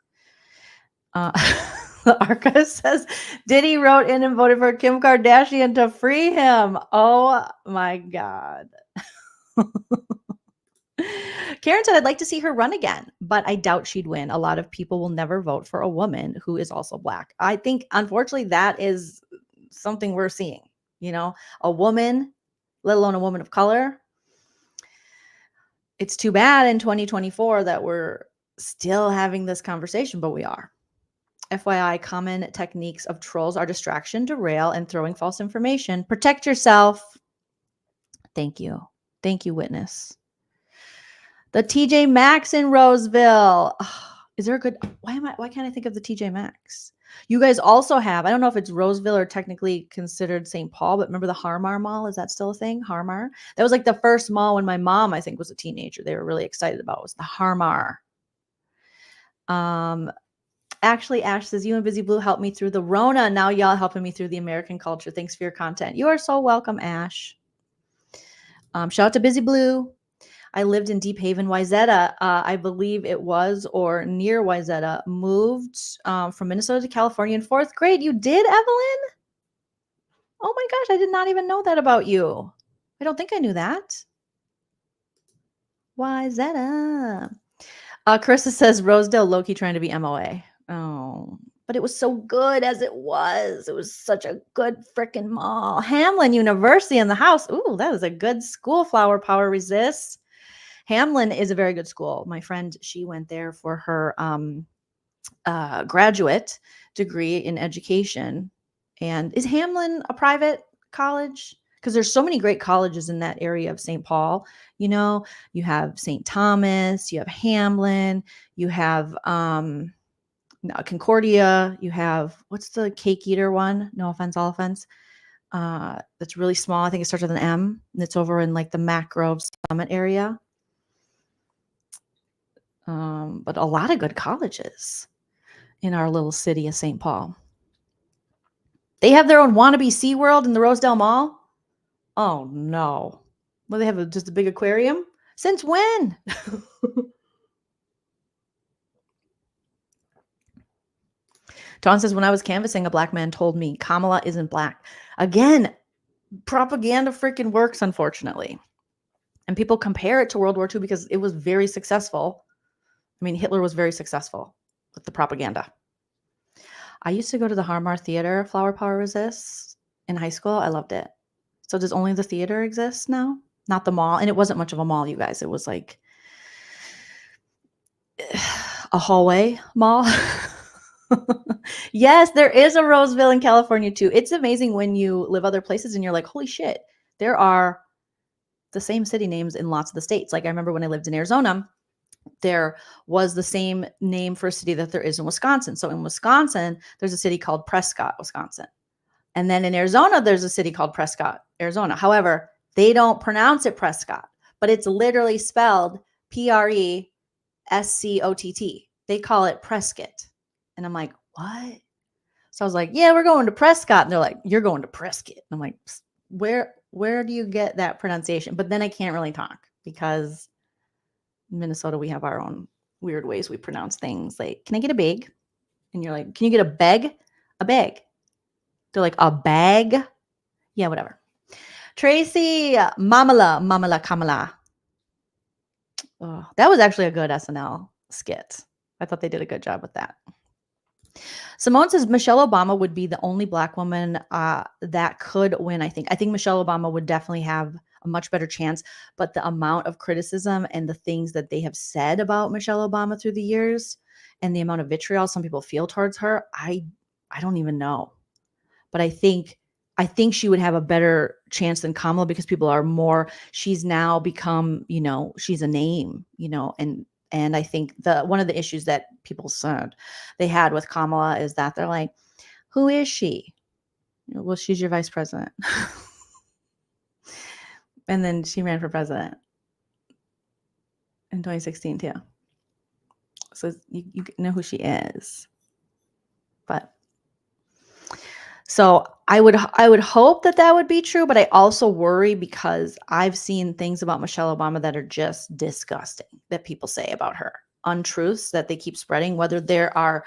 The archivist says, Diddy wrote in and voted for Kim Kardashian to free him. Oh my God. Karen said, I'd like to see her run again, but I doubt she'd win. A lot of people will never vote for a woman who is also Black. I think, unfortunately, that is something we're seeing. You know, a woman, let alone a woman of color. It's too bad in 2024 that we're still having this conversation, but we are. FYI, common techniques of trolls are distraction, derail, and throwing false information. Protect yourself. Thank you. Thank you, witness. The TJ Maxx in Roseville. Oh, is there a good, why can't I think of the TJ Maxx? You guys also have, I don't know if it's Roseville or technically considered St. Paul, but remember the Harmar Mall? Is that still a thing? Harmar? That was like the first mall when my mom, I think, was a teenager. They were really excited about, was the Harmar. Actually, Ash says, you and Busy Blue helped me through the Rona. Now y'all helping me through the American culture. Thanks for your content. You are so welcome, Ash. Shout out to Busy Blue. I lived in Deep Haven, Wayzata. I believe it was, or near Wayzata. Moved from Minnesota to California in 4th grade. You did, Evelyn? Oh my gosh, I did not even know that about you. I don't think I knew that. Wayzata. Carissa says, Rosedale low-key trying to be MOA. Oh, but it was so good as it was. It was such a good freaking mall. Hamlin University in the house. Ooh, that is a good school. Flower power resists. Hamlin is a very good school. My friend, she went there for her graduate degree in education. And is Hamlin a private college? Because there's so many great colleges in that area of St. Paul. You know, you have St. Thomas, you have Hamlin, you have Concordia, you have, what's the cake eater one? No offense, all offense. That's really small. I think it starts with an M, and it's over in like the Mac Grove Summit area. But a lot of good colleges in our little city of St. Paul. They have their own wannabe SeaWorld in the Rosedale Mall. Oh no. Well, they have just a big aquarium? Since when? Tom says, when I was canvassing, a Black man told me Kamala isn't Black. Again, propaganda freaking works, unfortunately. And people compare it to World War II because it was very successful. I mean, Hitler was very successful with the propaganda. I used to go to the Harmar Theater, Flower Power Resists, in high school. I loved it. So does only the theater exist now? Not the mall? And it wasn't much of a mall, you guys. It was like a hallway mall. Yes, there is a Roseville in California too. It's amazing when you live other places and you're like, holy shit, there are the same city names in lots of the states. Like I remember when I lived in Arizona, there was the same name for a city that there is in Wisconsin. So in Wisconsin, there's a city called Prescott, Wisconsin. And then in Arizona, there's a city called Prescott, Arizona. However, they don't pronounce it Prescott, but it's literally spelled Prescott. They call it Prescott. And I'm like, what? So I was like, yeah, we're going to Prescott. And they're like, you're going to Prescott. And I'm like, where do you get that pronunciation? But then I can't really talk because in Minnesota, we have our own weird ways we pronounce things. Like, can I get a bag? And you're like, can you get a bag? A bag. They're like, a bag? Yeah, whatever. Tracy, Mamala, Kamala. Oh, that was actually a good SNL skit. I thought they did a good job with that. Simone says Michelle Obama would be the only Black woman that could win, I think. I think Michelle Obama would definitely have a much better chance, but the amount of criticism and the things that they have said about Michelle Obama through the years and the amount of vitriol some people feel towards her, I don't even know. But I think she would have a better chance than Kamala because people are more, she's now become, she's a name, and I think one of the issues that people said they had with Kamala is that they're like, who is she? Well, she's your vice president. And then she ran for president in 2016 too. So you know who she is. But so I would hope that would be true, but I also worry because I've seen things about Michelle Obama that are just disgusting that people say about her. Untruths that they keep spreading, whether there are,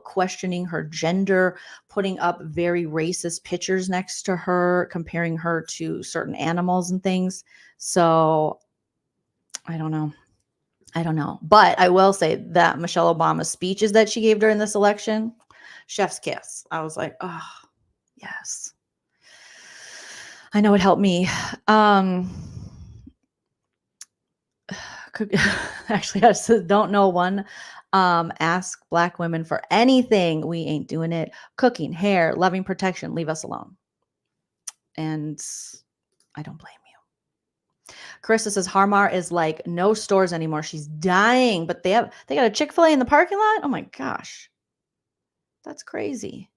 questioning her gender, putting up very racist pictures next to her, comparing her to certain animals and things. So I don't know. But I will say that Michelle Obama's speeches that she gave during this election, chef's kiss. I was like, oh, yes. I know it helped me. Actually, I just don't know one. Ask Black women for anything. We ain't doing it. Cooking, hair, loving, protection. Leave us alone. And I don't blame you. Carissa says Harmar is like no stores anymore. She's dying, but they got a Chick-fil-A in the parking lot. Oh my gosh, that's crazy.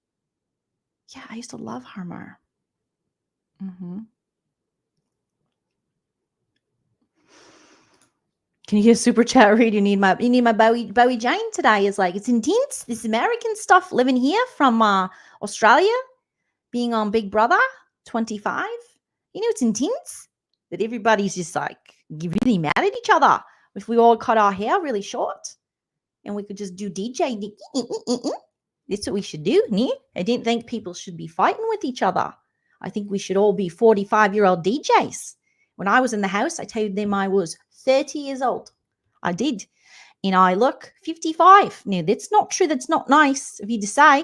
Yeah, I used to love Harmar. Can you get a super chat read? You need my Bowie Jane today. Is like, it's intense. This American stuff living here from Australia, being on Big Brother 25. It's intense that everybody's just like really mad at each other. If we all cut our hair really short and we could just do DJ, that's what we should do. I didn't think people should be fighting with each other. I think we should all be 45-year-old DJs. When I was in the house, I told them I was 30 years old. I did. And I look 55. Now, that's not true. That's not nice of you to say.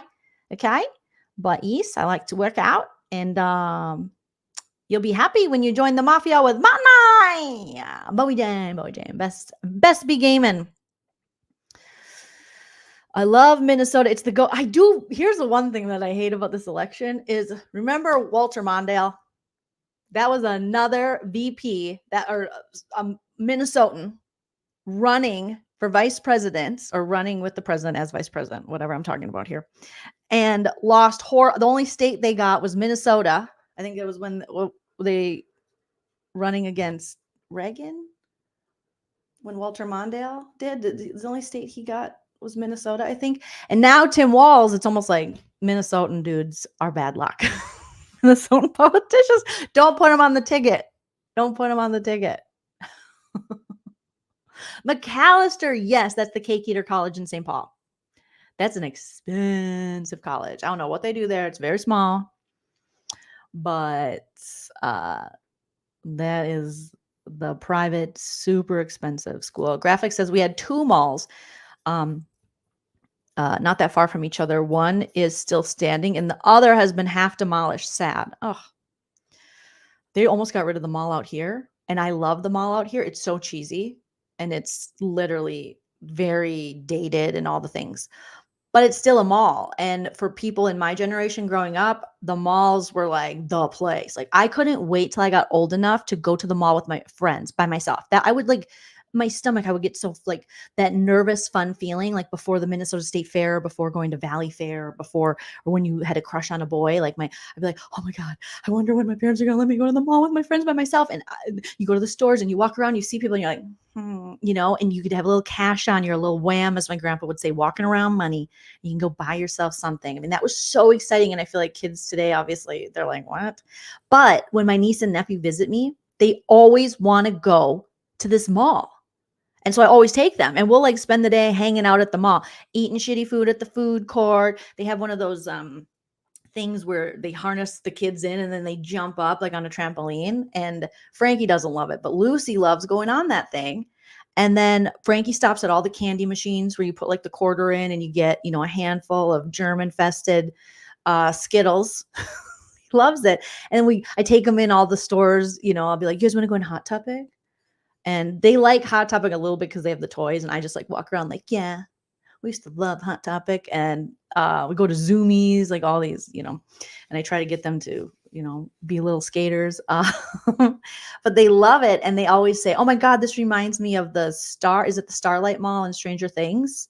Okay. But yes, I like to work out. And you'll be happy when you join the mafia with money. Bowie Jam. Best be gaming. I love Minnesota. It's the go. Here's the one thing that I hate about this election is, remember Walter Mondale? That was another VP or Minnesotan running for vice president, or running with the president as vice president, whatever I'm talking about here, and lost. The only state they got was Minnesota. I think it was when they running against Reagan, when Walter Mondale did. The only state he got was Minnesota, I think. And now Tim Walz, it's almost like Minnesotan dudes are bad luck. Minnesotan politicians, don't put them on the ticket. Don't put them on the ticket. McAllister, yes, that's the Cake Eater College in St. Paul. That's an expensive college. I don't know what they do there. It's very small, but that is the private, super expensive school. Graphics says we had two malls, not that far from each other. One is still standing, and the other has been half demolished. Sad. Oh, they almost got rid of the mall out here, and I love the mall out here. It's so cheesy, and it's literally very dated and all the things, but it's still a mall. And for people in my generation growing up, the malls were like the place. Like, I couldn't wait till I got old enough to go to the mall with my friends by myself. That I would like my stomach, I would get so like that nervous, fun feeling like before the Minnesota State Fair, before going to Valley Fair, or when you had a crush on a boy, like I'd be like, oh my God, I wonder when my parents are going to let me go to the mall with my friends by myself. And you go to the stores and you walk around, you see people and you're like, and you could have a little cash on you, a little wham, as my grandpa would say, walking around money. You can go buy yourself something. I mean, that was so exciting. And I feel like kids today, obviously, they're like, what? But when my niece and nephew visit me, they always want to go to this mall. And so I always take them and we'll like spend the day hanging out at the mall, eating shitty food at the food court. They have one of those things where they harness the kids in and then they jump up like on a trampoline. And Frankie doesn't love it, but Lucy loves going on that thing. And then Frankie stops at all the candy machines where you put like the quarter in and you get, a handful of germ-infested Skittles. He loves it. And I take them in all the stores, I'll be like, you guys want to go in Hot Topic? And they like Hot Topic a little bit because they have the toys. And I just like walk around like, yeah, we used to love Hot Topic. And we go to Zoomies, like all these, and I try to get them to, be little skaters. But they love it. And they always say, oh my God, this reminds me of is it the Starlight Mall in Stranger Things?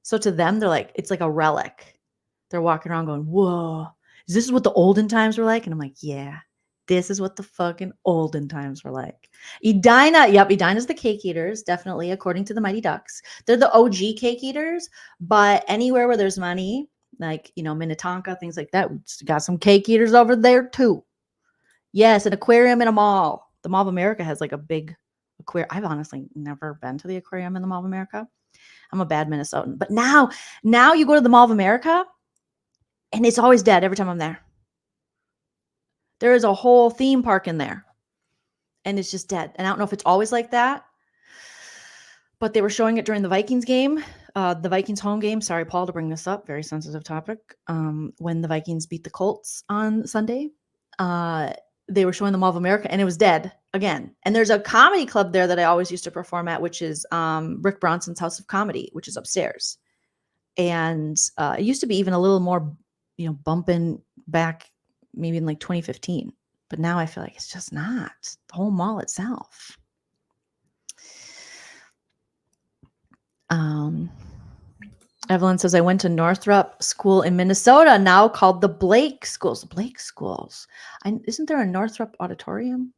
So to them, they're like, it's like a relic. They're walking around going, whoa, is this what the olden times were like? And I'm like, yeah. This is what the fucking olden times were like. Edina, yep, Edina's the cake eaters, definitely, according to the Mighty Ducks. They're the OG cake eaters, but anywhere where there's money, like, Minnetonka, things like that, got some cake eaters over there too. Yes, an aquarium in a mall. The Mall of America has like a big aquarium. I've honestly never been to the aquarium in the Mall of America. I'm a bad Minnesotan. But now you go to the Mall of America, and it's always dead every time I'm there. There is a whole theme park in there and it's just dead. And I don't know if it's always like that, but they were showing it during the Vikings game, the Vikings home game. Sorry, Paul, to bring this up. Very sensitive topic. When the Vikings beat the Colts on Sunday, they were showing the Mall of America and it was dead again. And there's a comedy club there that I always used to perform at, which is Rick Bronson's House of Comedy, which is upstairs. And it used to be even a little more, bumping back maybe in like 2015, but now I feel like it's just not the whole mall itself. Evelyn says, I went to Northrop School in Minnesota, now called the Blake Schools. Blake Schools. Isn't there a Northrop Auditorium?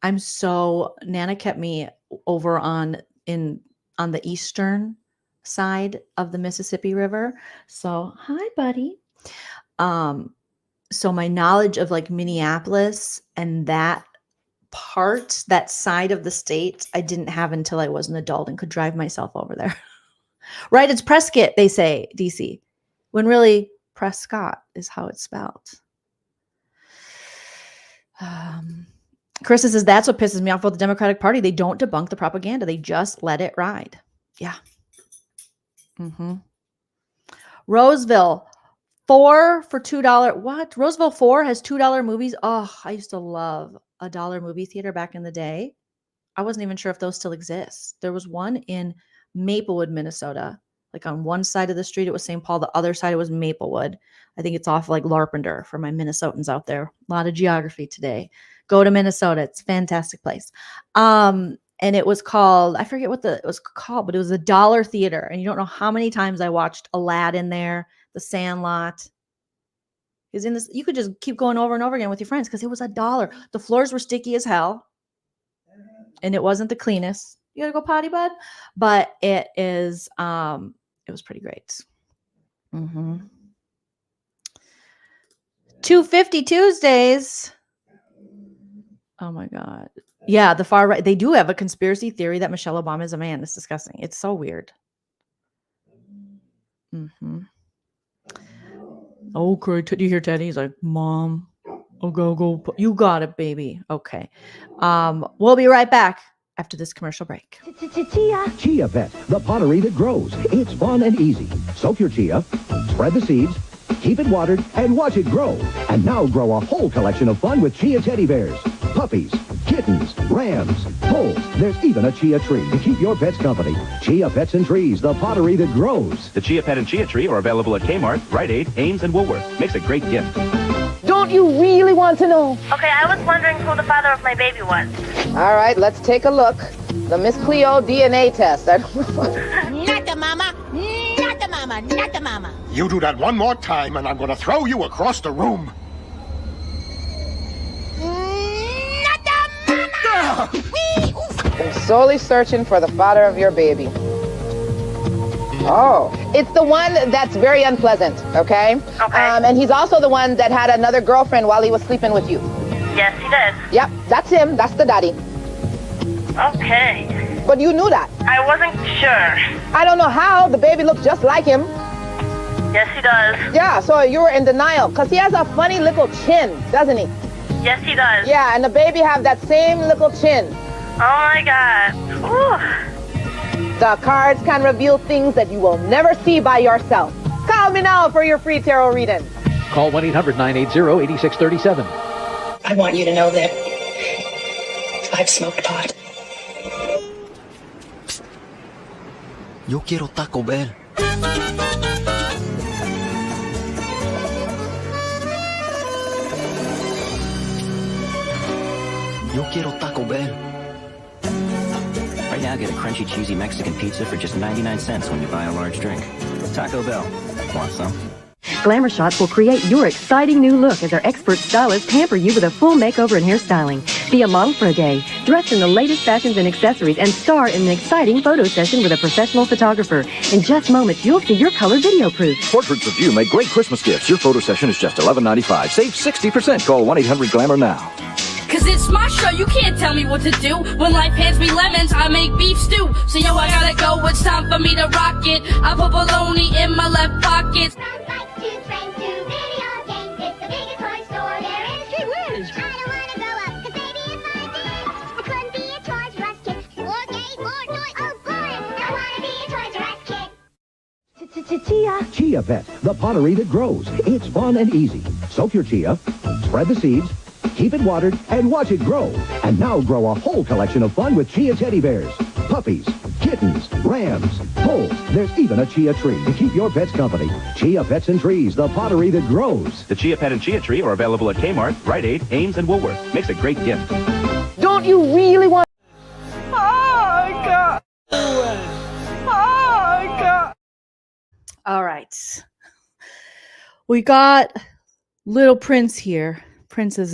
Nana kept me over on the eastern side of the Mississippi River. So, hi, buddy. So my knowledge of like Minneapolis and that side of the state, I didn't have until I was an adult and could drive myself over there. Right? It's Prescott, they say, DC, when really Prescott is how it's spelled. Chris says, that's what pisses me off about the Democratic Party. They don't debunk the propaganda. They just let it ride. Yeah. Roseville. 4 for $2. What? Roseville 4 has $2 movies. Oh, I used to love a $1 movie theater back in the day. I wasn't even sure if those still exist. There was one in Maplewood, Minnesota. Like on one side of the street, it was St. Paul. The other side, it was Maplewood. I think it's off like Larpenteur for my Minnesotans out there. A lot of geography today. Go to Minnesota. It's a fantastic place. And it was called, I forget what it was called, but it was a $1 theater. And you don't know how many times I watched Aladdin there. The Sandlot is in this. You could just keep going over and over again with your friends because it was $1. The floors were sticky as hell, and it wasn't the cleanest. You gotta go potty, bud. But it is. It was pretty great. $2.50 Tuesdays. Oh my God. Yeah, the far right. They do have a conspiracy theory that Michelle Obama is a man. It's disgusting. It's so weird. Okay, do you hear Teddy? He's like, Mom, go. You got it, baby. Okay. We'll be right back after this commercial break. Chia Pet, the pottery that grows. It's fun and easy. Soak your chia, spread the seeds, keep it watered, and watch it grow. And now grow a whole collection of fun with chia teddy bears, puppies, kittens, rams, bulls. There's even a chia tree to keep your pets company. Chia Pets and Trees, the pottery that grows. The Chia Pet and Chia Tree are available at Kmart, Rite Aid, Ames, and Woolworth. Makes a great gift. Don't you really want to know? Okay, I was wondering who the father of my baby was. All right, let's take a look. The Miss Cleo DNA test. Not the mama. Not the mama. Not the mama. You do that one more time, and I'm gonna throw you across the room. Not the mama. Wee, oof. I'm solely searching for the father of your baby. Oh, it's the one that's very unpleasant, okay? Okay. And he's also the one that had another girlfriend while he was sleeping with you. Yes, he did. Yep, that's him. That's the daddy. Okay. But you knew that. I wasn't sure. I don't know how. The baby looks just like him. Yes, he does. Yeah, so you were in denial because he has a funny little chin, doesn't he? Yes, he does. Yeah, and the baby have that same little chin. Oh my God. Ooh. The cards can reveal things that you will never see by yourself. Call me now for your free tarot reading. Call 1-800-980-8637. I want you to know that I've smoked pot. Yo quiero Taco Bell. Yo quiero Taco Bell. Right now, get a crunchy, cheesy Mexican pizza for just 99 cents when you buy a large drink. Taco Bell. Want some? Glamour Shots will create your exciting new look as our expert stylists pamper you with a full makeover and hairstyling. Be a model for a day, dress in the latest fashions and accessories, and star in an exciting photo session with a professional photographer. In just moments, you'll see your color video proof. Portraits of you make great Christmas gifts. Your photo session is just $11.95. Save 60%. Call 1-800-GLAMOUR now. Cause it's my show, you can't tell me what to do. When life hands me lemons, I make beef stew. So yo, I gotta go, it's time for me to rock it. I put bologna in my left pocket. Chia Pet, the pottery that grows. It's fun and easy. Soak your chia, spread the seeds, keep it watered, and watch it grow. And now grow a whole collection of fun with chia teddy bears, puppies, kittens, rams, bulls. There's even a chia tree to keep your pets company. Chia Pets and Trees, the pottery that grows. The Chia Pet and Chia Tree are available at Kmart, Rite Aid, Ames, and Woolworth. Makes a great gift. Don't you really want... Oh, God. Oh, God. All right. We got little Prince here. Prince is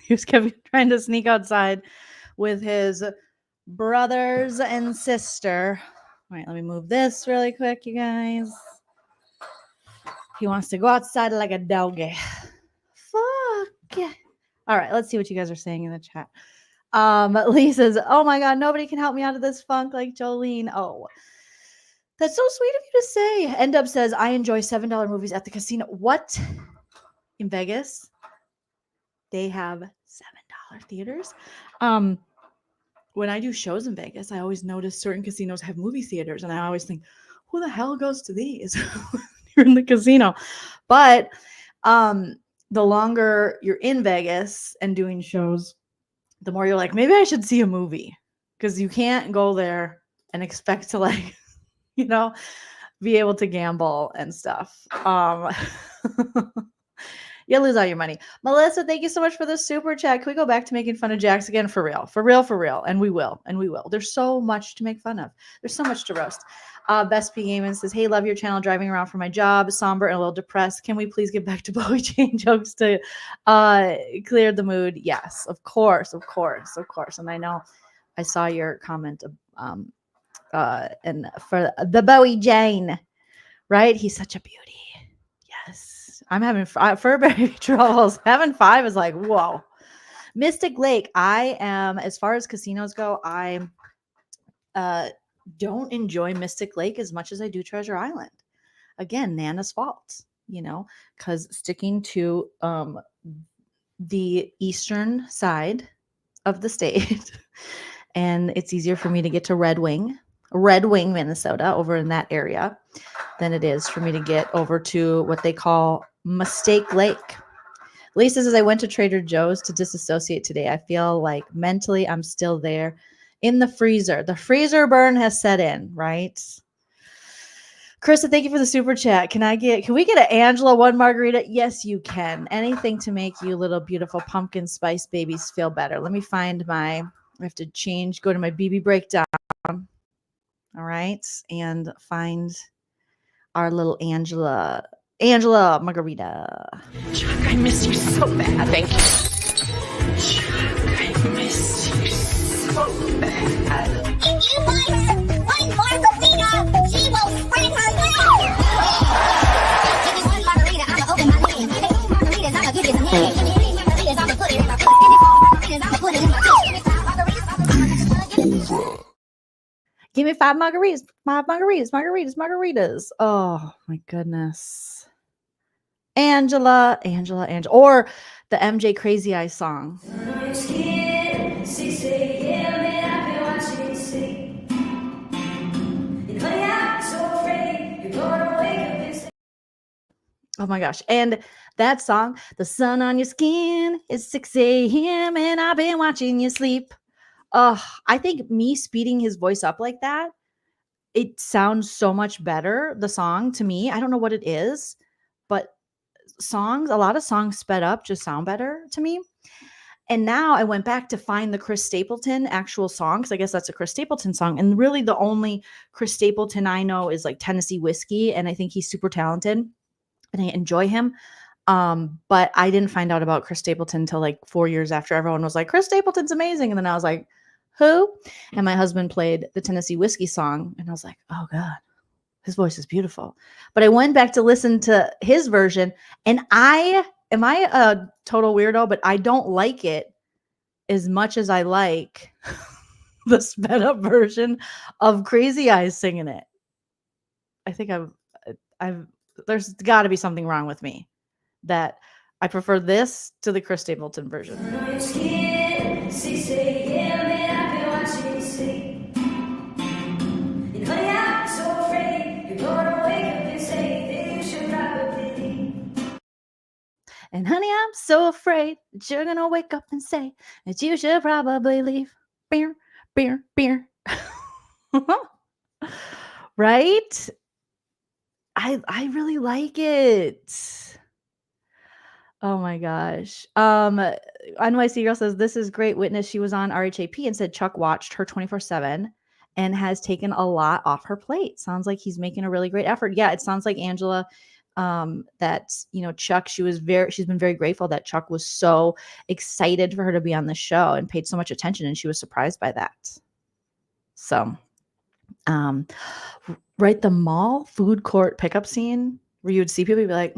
he was kept trying to sneak outside with his brothers and sister. All right, let me move this really quick, you guys. He wants to go outside like a doggy. Fuck. All right, let's see what you guys are saying in the chat. Lee says, oh my God, nobody can help me out of this funk like Joleen. Oh, that's so sweet of you to say. End Up says, I enjoy $7 movies at the casino. What? In Vegas? They have $7 theaters. When I do shows in Vegas, I always notice certain casinos have movie theaters, and I always think, who the hell goes to these? You're in the casino. But the longer you're in Vegas and doing shows, the more you're like, maybe I should see a movie, because you can't go there and expect to, like, you know, be able to gamble and stuff. You'll lose all your money. Melissa, thank you so much for the super chat. Can we go back to making fun of Jax again? For real. For real, for real. And we will. And we will. There's so much to make fun of. There's so much to roast. Best P Gaming says, hey, love your channel. Driving around for my job. Somber and a little depressed. Can we please get back to Bowie chain jokes to clear the mood? Yes, of course. Of course. Of course. And I know I saw your comment and for the Bowie Jane, right? He's such a beauty. Yes, I'm having Furberry troubles. Having 5 is like, whoa. Mystic Lake. I am, as far as casinos go, I don't enjoy Mystic Lake as much as I do Treasure Island. Again, Nana's fault, you know, because sticking to the eastern side of the state, and it's easier for me to get to Red Wing, Minnesota, over in that area, than it is for me to get over to what they call Mistake Lake. Lisa says, I went to Trader Joe's to disassociate today. I feel like mentally I'm still there in the freezer. The freezer burn has set in, right? Krista, thank you for the super chat. Can we get an Angela 1 margarita? Yes, you can. Anything to make you little beautiful pumpkin spice babies feel better. Let me find my I have to go to my BB breakdown. All right. And find our little Angela Margarita. Chuck, I miss you so bad. Thank you. Chuck, I miss you so bad. If you buy her one margarita, she will spread her legs. Give me one margarita, I'ma open my legs. Give me two margaritas, I'ma give you some head. Give me three margaritas, I'ma put it in my face. Give me four margaritas, I'ma put it in my face. Give me five margaritas, Give me 5 margaritas. 5 margaritas. Oh my goodness. Angela. Or the MJ Crazy Eyes song. Oh my gosh. And that song, the sun on your skin, it's 6 a.m. and I've been watching you sleep. I think me speeding his voice up like that, it sounds so much better, the song, to me. I don't know what it is, but a lot of songs sped up just sound better to me. And now I went back to find the Chris Stapleton actual song, because I guess that's a Chris Stapleton song. And really the only Chris Stapleton I know is like Tennessee Whiskey, and I think he's super talented and I enjoy him. But I didn't find out about Chris Stapleton until like 4 years after everyone was like, Chris Stapleton's amazing. And then I was like, who? And my husband played the Tennessee Whiskey song, and I was like, oh God, his voice is beautiful. But I went back to listen to his version, and am I a total weirdo, but I don't like it as much as I like the sped up version of Crazy Eyes singing it. I think there's got to be something wrong with me that I prefer this to the Chris Stapleton version. And honey, I'm so afraid that you're going to wake up and say that you should probably leave. Beer. Right? I really like it. Oh my gosh. NYC Girl says, this is great. Witness, she was on RHAP and said Chuck watched her 24/7 and has taken a lot off her plate. Sounds like he's making a really great effort. Yeah, it sounds like Angela, that, Chuck, she's been very grateful that Chuck was so excited for her to be on the show and paid so much attention, and she was surprised by that. So, right, the mall food court pickup scene where you would see people be like,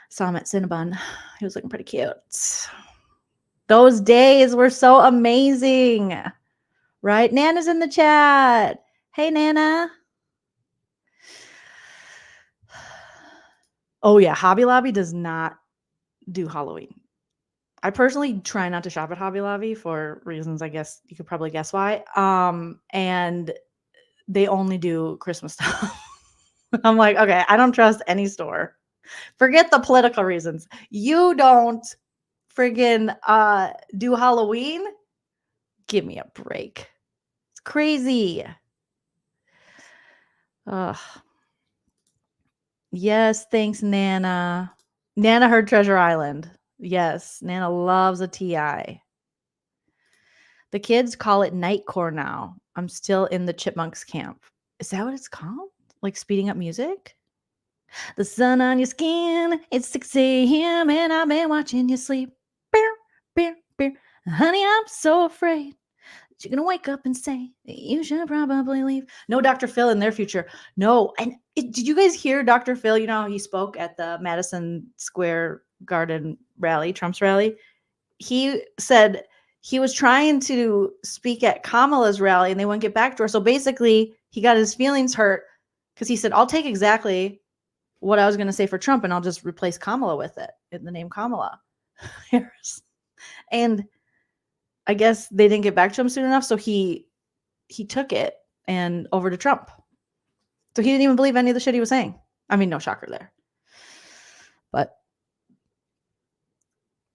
saw him at Cinnabon. He was looking pretty cute. Those days were so amazing, right? Nana's in the chat. Hey, Nana. Oh yeah, Hobby Lobby does not do Halloween. I personally try not to shop at Hobby Lobby for reasons, I guess you could probably guess why. And they only do Christmas stuff. I'm like, okay, I don't trust any store. Forget the political reasons. You don't friggin' do Halloween? Give me a break. It's crazy. Ugh. Yes, thanks, Nana. Nana heard Treasure Island. Yes, Nana loves a TI. The kids call it Nightcore now. I'm still in the Chipmunks camp. Is that what it's called? Like speeding up music? The sun on your skin, it's 6 a.m. and I've been watching you sleep. Beer. Honey, I'm so afraid that you're going to wake up and say that you should probably leave. No Dr. Phil in their future. No. And did you guys hear Dr. Phil? You know how he spoke at the Madison Square Garden rally, Trump's rally? He said he was trying to speak at Kamala's rally and they wouldn't get back to her. So basically, he got his feelings hurt because he said, I'll take exactly what I was going to say for Trump and I'll just replace Kamala with it in the name Kamala Harris. And I guess they didn't get back to him soon enough. So he took it and over to Trump. So he didn't even believe any of the shit he was saying. I mean, no shocker there. But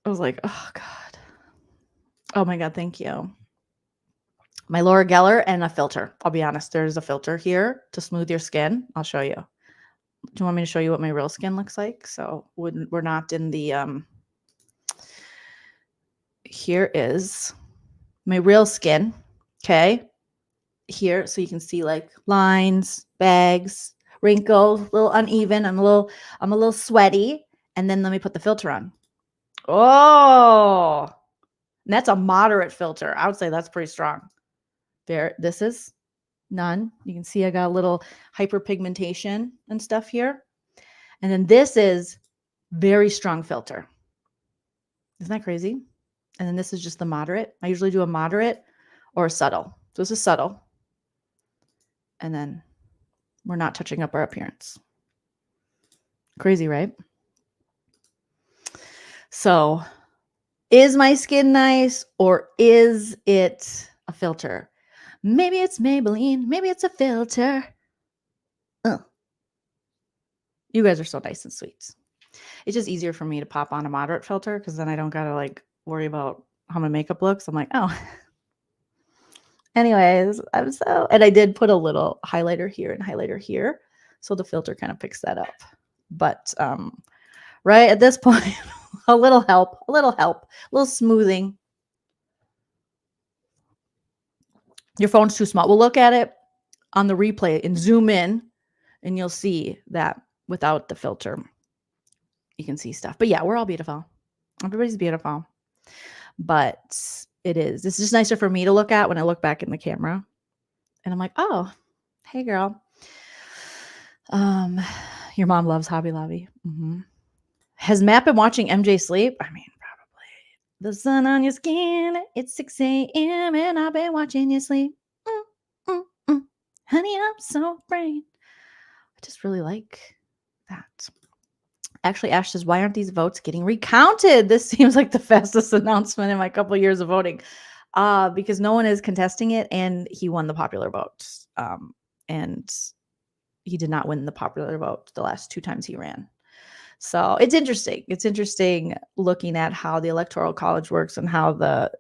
I was like, oh God. Oh my God. Thank you. My Laura Geller and a filter. I'll be honest. There's a filter here to smooth your skin. I'll show you. Do you want me to show you what my real skin looks like? So we're not in the, here is my real skin, okay, here, so you can see like lines, bags, wrinkles, a little uneven. I'm a little sweaty. And then let me put the filter on. Oh, and that's a moderate filter. I would say that's pretty strong. There, this is none. You can see I got a little hyperpigmentation and stuff here. And then this is very strong filter. Isn't that crazy? And then this is just the moderate. I usually do a moderate or a subtle. So this is subtle. And then we're not touching up our appearance. Crazy, right? So is my skin nice or is it a filter? Maybe it's Maybelline. Maybe it's a filter. You guys are so nice and sweet. It's just easier for me to pop on a moderate filter because then I don't got to like worry about how my makeup looks. I'm like, oh. Anyways, and I did put a little highlighter here and highlighter here. So the filter kind of picks that up. But right at this point, a little help, a little smoothing. Your phone's too small. We'll look at it on the replay and zoom in, and you'll see that without the filter, you can see stuff. But yeah, we're all beautiful. Everybody's beautiful. But it's just nicer for me to look at when I look back in the camera. And I'm like, oh, hey, girl. Your mom loves Hobby Lobby. Mm-hmm. Has Matt been watching MJ sleep? I mean, probably. The sun on your skin. It's 6 a.m. and I've been watching you sleep. Honey, I'm so brave. I just really like that. Actually, Ash says, why aren't these votes getting recounted? This seems like the fastest announcement in my couple of years of voting. Because no one is contesting it, and he won the popular vote. And he did not win the popular vote the last 2 times he ran. So it's interesting. It's interesting looking at how the Electoral College works and how the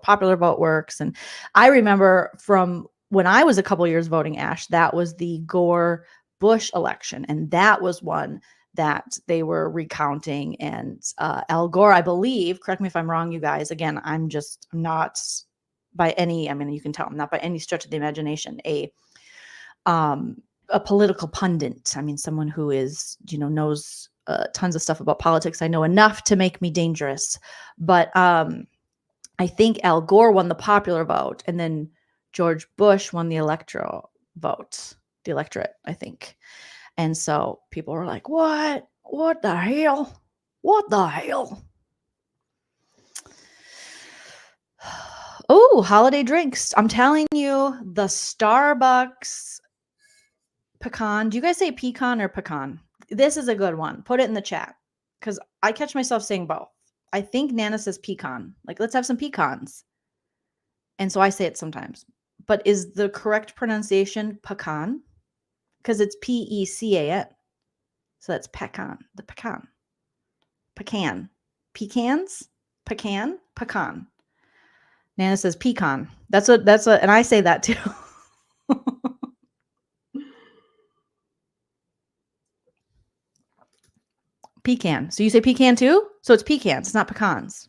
popular vote works. And I remember from when I was a couple years voting, Ash, that was the Gore Bush election. And that was one that they were recounting. And Al Gore, I believe, correct me if I'm wrong, you guys, again, I'm not by any, I mean, you can tell I'm not by any stretch of the imagination, a political pundit. I mean, someone who is, knows tons of stuff about politics. I know enough to make me dangerous. But I think Al Gore won the popular vote, and then George Bush won the electoral vote, the electorate, I think. And so people were like, what? What the hell? What the hell? Oh, holiday drinks. I'm telling you, the Starbucks pecan. Do you guys say pecan or pecan? This is a good one. Put it in the chat because I catch myself saying both. I think Nana says pecan. Like, let's have some pecans. And so I say it sometimes. But is the correct pronunciation pecan? Because it's P-E-C-A-N. So that's pecan. The pecan. Pecan. Pecans? Pecan? Pecan. Nana says pecan. That's and I say that too. Pecan. So you say pecan too? So it's pecans. It's not pecans.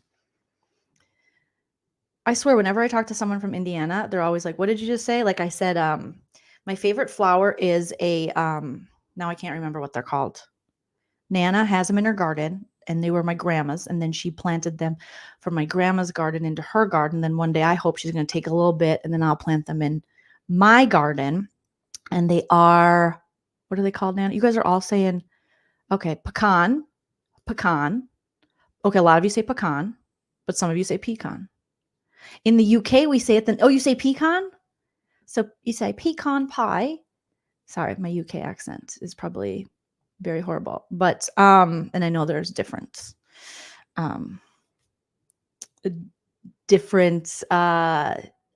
I swear, whenever I talk to someone from Indiana, they're always like, what did you just say? Like I said, my favorite flower is a, now I can't remember what they're called. Nana has them in her garden, and they were my grandma's. And then she planted them from my grandma's garden into her garden. Then one day I hope she's going to take a little bit, and then I'll plant them in my garden. And they are, what are they called, Nana? You guys are all saying, okay, pecan. Okay, a lot of you say pecan, but some of you say pecan. In the UK, we say it then. Oh, you say pecan? So you say pecan pie. Sorry, my UK accent is probably very horrible. But, and I know there's different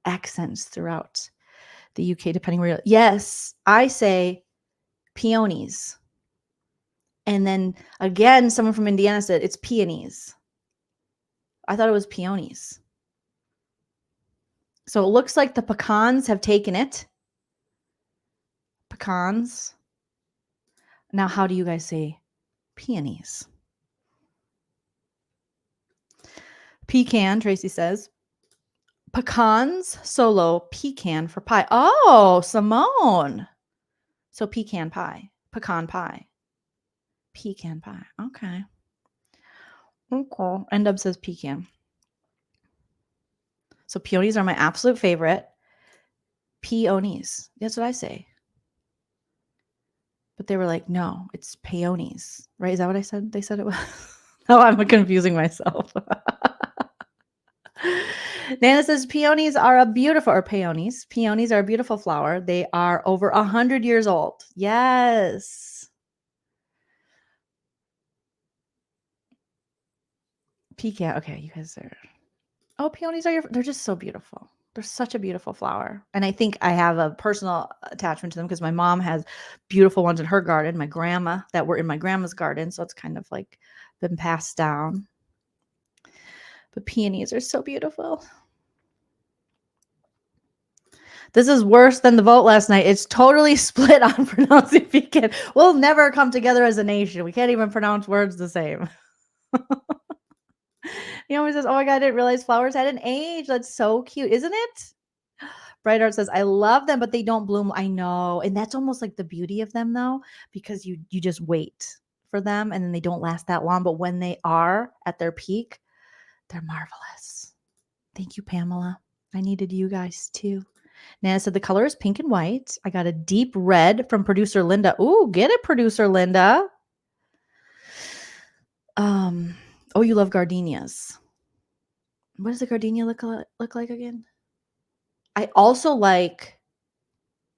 accents throughout the UK, depending where you're. Yes, I say peonies. And then again, someone from Indiana said it's peonies. I thought it was peonies. So it looks like the pecans have taken it. Pecans. Now, how do you guys say peonies? Pecan, Tracy says. Pecans solo, pecan for pie. Oh, Simone. So pecan pie, pecan pie, pecan pie. Okay. Okay. End up says pecan. So peonies are my absolute favorite. Peonies. That's what I say. But they were like, no, it's peonies. Right? Is that what I said? They said it was. Oh, I'm confusing myself. Nana says peonies are a beautiful, or peonies. Peonies are a beautiful flower. They are over 100 years old. Yes. Pecan. Okay, you guys are. Oh, peonies are they're just so beautiful. They're such a beautiful flower. And I think I have a personal attachment to them because my mom has beautiful ones in her garden. My grandma that were in my grandma's garden. So it's kind of like been passed down. But peonies are so beautiful. This is worse than the vote last night. It's totally split on pronouncing pecan. We'll never come together as a nation. We can't even pronounce words the same. He always says, oh my God, I didn't realize flowers had an age. That's so cute, isn't it? Bright Art says, I love them, but they don't bloom. I know. And that's almost like the beauty of them, though, because you just wait for them and then they don't last that long. But when they are at their peak, they're marvelous. Thank you, Pamela. I needed you guys too. Nana said the color is pink and white. I got a deep red from producer Linda. Ooh, get it, producer Linda. Oh, you love gardenias. What does a gardenia look like again? I also like,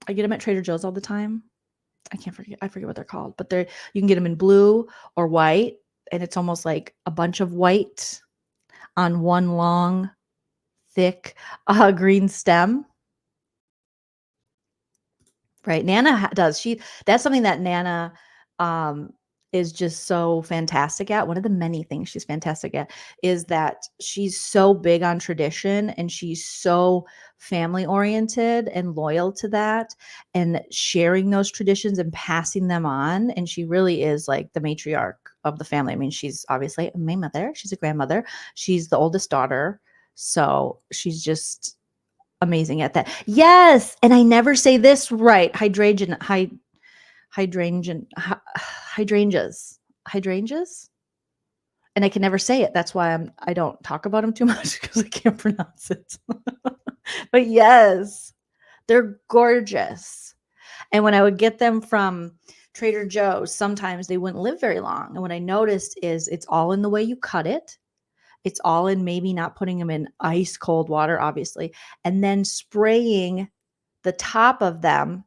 I get them at Trader Joe's all the time. I forget what they're called, but you can get them in blue or white, and it's almost like a bunch of white on one long, thick green stem. Right. Nana does. That's something that Nana is just so fantastic at. One of the many things she's fantastic at is that she's so big on tradition and she's so family oriented and loyal to that and sharing those traditions and passing them on. And she really is like the matriarch of the family. I mean, she's obviously my mother. She's a grandmother. She's the oldest daughter. So she's just amazing at that. Yes. And I never say this right. Hydrangeas. And I can never say it. That's why I don't talk about them too much because I can't pronounce it. But yes, they're gorgeous. And when I would get them from Trader Joe's, sometimes they wouldn't live very long. And what I noticed is it's all in the way you cut it. It's all in maybe not putting them in ice cold water, obviously, and then spraying the top of them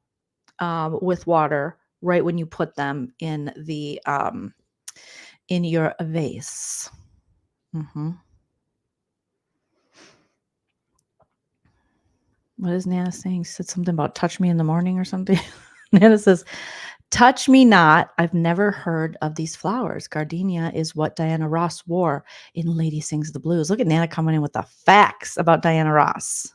with water right when you put them in the in your vase. Mm-hmm. What is Nana saying? She said something about touch me in the morning or something. Nana says, touch me not. I've never heard of these flowers. Gardenia is what Diana Ross wore in Lady Sings the Blues. Look at Nana coming in with the facts about Diana Ross.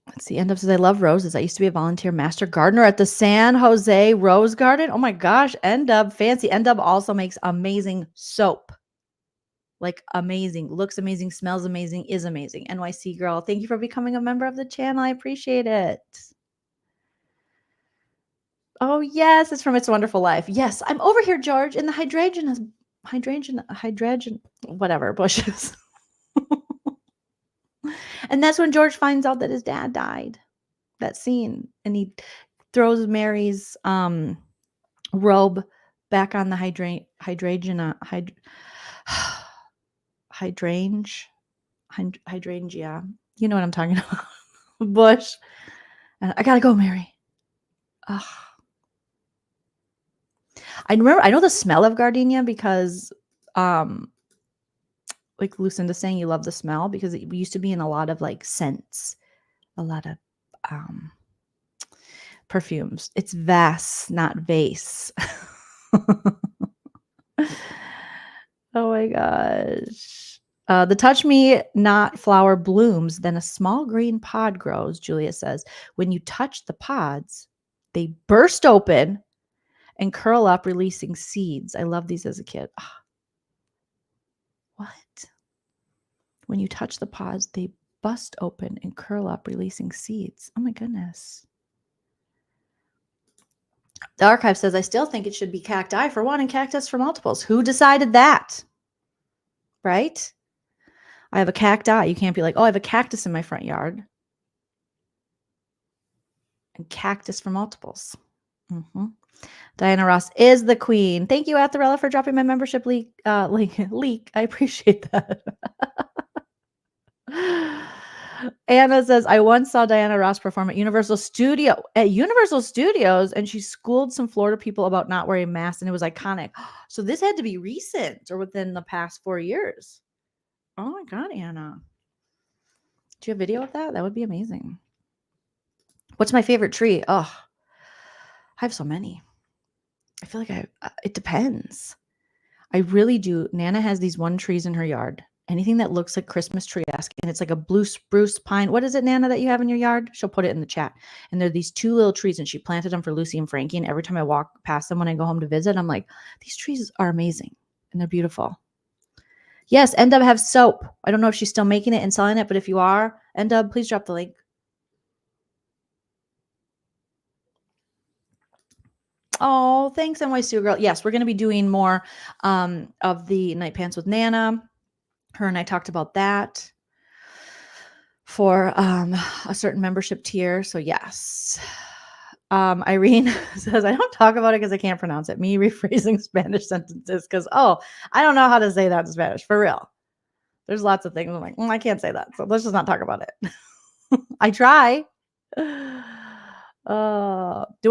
Let's see. End up says, I love roses. I used to be a volunteer master gardener at the San Jose Rose Garden. Oh my gosh. End-Up fancy. End-Up also makes amazing soap. Like amazing. Looks amazing. Smells amazing. Is amazing. NYC girl. Thank you for becoming a member of the channel. I appreciate it. Oh yes. It's from It's a Wonderful Life. Yes. I'm over here, George, in the hydrangean, whatever, bushes. And that's when George finds out that his dad died. That scene. And he throws Mary's robe back on the hydrangea. You know what I'm talking about. Bush. And I gotta go, Mary. Ugh. I know the smell of gardenia because like Lucinda's saying, you love the smell because it used to be in a lot of like scents, a lot of perfumes. It's vase, not vase. Oh my gosh. The touch me not flower blooms, then a small green pod grows, Julia says. When you touch the pods, they burst open and curl up, releasing seeds. I love these as a kid. Oh. What? When you touch the pods, they bust open and curl up, releasing seeds. Oh my goodness. The archive says, I still think it should be cacti for one and cactus for multiples. Who decided that? Right? I have a cacti. You can't be like, oh, I have a cactus in my front yard. And cactus for multiples. Diana Ross is the queen. Thank you, Atharella, for dropping my membership leak. I appreciate that. Anna says, I once saw Diana Ross perform at Universal Studios, and she schooled some Florida people about not wearing masks, and it was iconic. So this had to be recent or within the past 4 years. Oh my God, Anna. Do you have video of that? That would be amazing. What's my favorite tree? Oh, I have so many. I feel like it depends. I really do. Nana has these one trees in her yard. Anything that looks like Christmas tree-esque, and it's like a blue spruce pine. What is it, Nana, that you have in your yard? She'll put it in the chat. And they're these 2 little trees, and she planted them for Lucy and Frankie. And every time I walk past them when I go home to visit, I'm like, these trees are amazing, and they're beautiful. Yes, NW have soap. I don't know if she's still making it and selling it, but if you are, NW, please drop the link. Oh, thanks, NYC girl. Yes, we're going to be doing more of the night pants with Nana. Her and I talked about that for a certain membership tier. So yes. Irene says, I don't talk about it because I can't pronounce it. Me rephrasing Spanish sentences because, I don't know how to say that in Spanish. For real. There's lots of things I'm like, I can't say that. So let's just not talk about it. I try. Do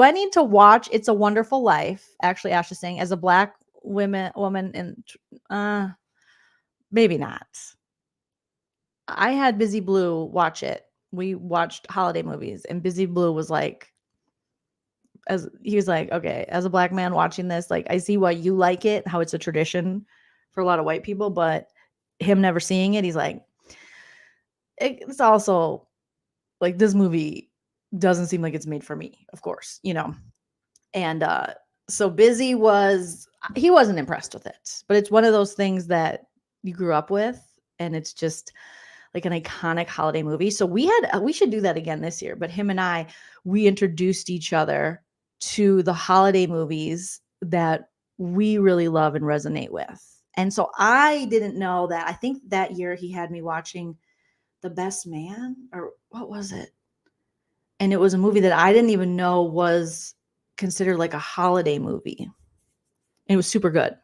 I need to watch It's a Wonderful Life? Actually, Ash is saying, as a Black woman in maybe not. I had Busy Blue watch it. We watched holiday movies, and Busy Blue was like, he was like, okay, as a Black man watching this, like, I see why you like it, how it's a tradition for a lot of white people, but him never seeing it, he's like, it's also like, this movie doesn't seem like it's made for me, of course, and so Busy he wasn't impressed with it, but it's one of those things that you grew up with, and it's just like an iconic holiday movie. So we should do that again this year, but him and we introduced each other to the holiday movies that we really love and resonate with. And so I didn't know that. I think that year he had me watching The Best Man, or what was it? And it was a movie that I didn't even know was considered like a holiday movie. And it was super good.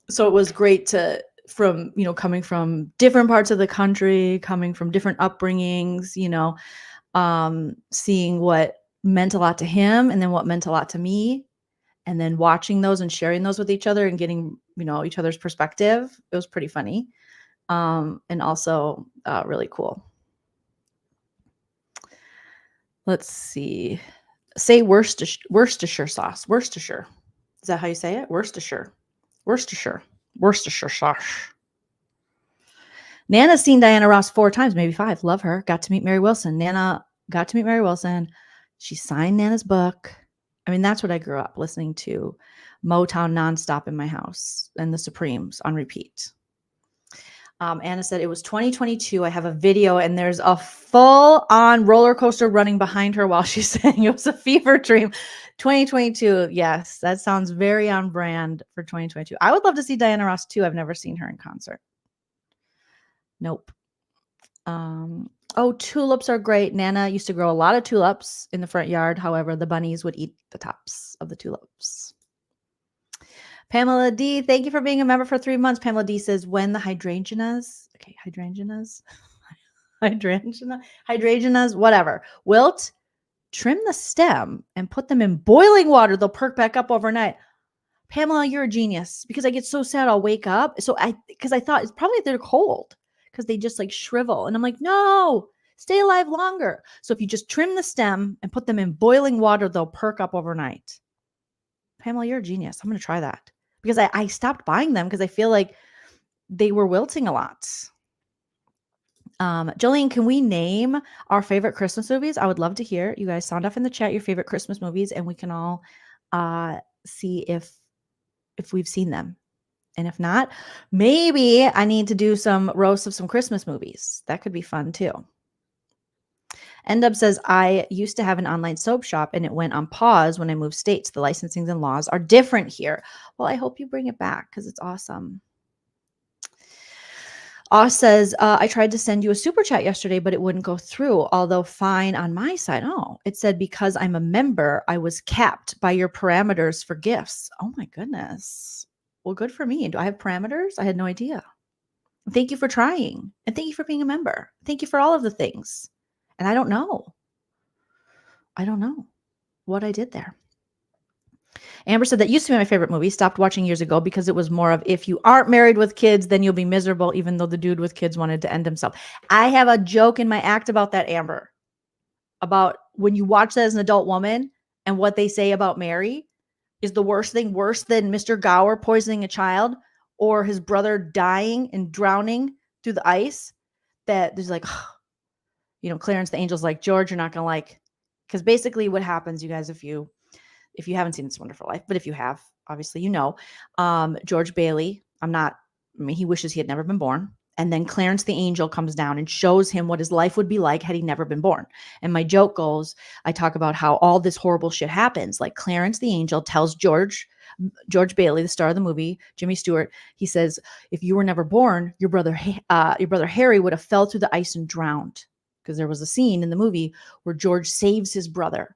So it was great coming from different parts of the country, coming from different upbringings, seeing what meant a lot to him and then what meant a lot to me, and then watching those and sharing those with each other and getting, each other's perspective. It was pretty funny. And also really cool. Let's see. Say Worcestershire sauce. Worcestershire. Is that how you say it? Worcestershire. Worcestershire sauce. Nana's seen Diana Ross 4 times, maybe 5. Love her. Got to meet Mary Wilson. Nana got to meet Mary Wilson. She signed Nana's book. I mean, that's what I grew up listening to. Motown nonstop in my house and the Supremes on repeat. Anna said it was 2022. I have a video and there's a full-on roller coaster running behind her while she's saying it was a fever dream. 2022. Yes, that sounds very on brand for 2022. I would love to see Diana Ross too. I've never seen her in concert. Nope. Tulips are great. Nana used to grow a lot of tulips in the front yard. However, the bunnies would eat the tops of the tulips. Pamela D, thank you for being a member for 3 months. Pamela D says, when the hydrangeas, whatever, wilt, trim the stem and put them in boiling water. They'll perk back up overnight. Pamela, you're a genius, because I get so sad I'll wake up. Because I thought it's probably they're cold because they just like shrivel. And I'm like, no, stay alive longer. So if you just trim the stem and put them in boiling water, they'll perk up overnight. Pamela, you're a genius. I'm going to try that. Because I stopped buying them because I feel like they were wilting a lot. Jolene, can we name our favorite Christmas movies? I would love to hear. You guys sound off in the chat your favorite Christmas movies, and we can all see if we've seen them. And if not, maybe I need to do some roasts of some Christmas movies. That could be fun too. End Up says, I used to have an online soap shop and it went on pause when I moved states. The licensings and laws are different here. Well, I hope you bring it back because it's awesome. Oz says, I tried to send you a super chat yesterday, but it wouldn't go through, although fine on my side. Oh, it said, because I'm a member, I was capped by your parameters for gifts. Oh my goodness. Well, good for me. Do I have parameters? I had no idea. Thank you for trying. And thank you for being a member. Thank you for all of the things. And I don't know. I don't know what I did there. Amber said, that used to be my favorite movie. Stopped watching years ago because it was more of, if you aren't married with kids, then you'll be miserable, even though the dude with kids wanted to end himself. I have a joke in my act about that, Amber, about when you watch that as an adult woman and what they say about Mary is the worst thing, worse than Mr. Gower poisoning a child or his brother dying and drowning through the ice. That there's like, Clarence the Angel's like, George, you're not going to like, because basically what happens, you guys, if you haven't seen It's a Wonderful Life, but if you have, obviously, George Bailey, he wishes he had never been born. And then Clarence the Angel comes down and shows him what his life would be like had he never been born. And my joke goes, I talk about how all this horrible shit happens. Like Clarence the Angel tells George Bailey, the star of the movie, Jimmy Stewart, he says, if you were never born, your brother Harry would have fell through the ice and drowned. Because there was a scene in the movie where George saves his brother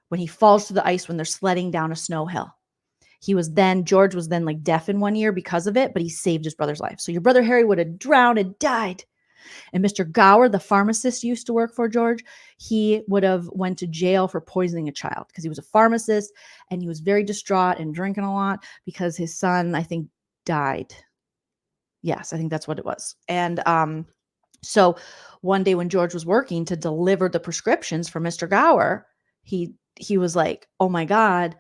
when he falls through the ice when they're sledding down a snow hill. George was then like deaf in one ear because of it, but he saved his brother's life. So your brother Harry would have drowned and died. And Mr. Gower, the pharmacist used to work for George, he would have went to jail for poisoning a child because he was a pharmacist and he was very distraught and drinking a lot because his son, I think, died. Yes, I think that's what it was. And so one day when George was working to deliver the prescriptions for Mr. Gower, he was like, oh my God,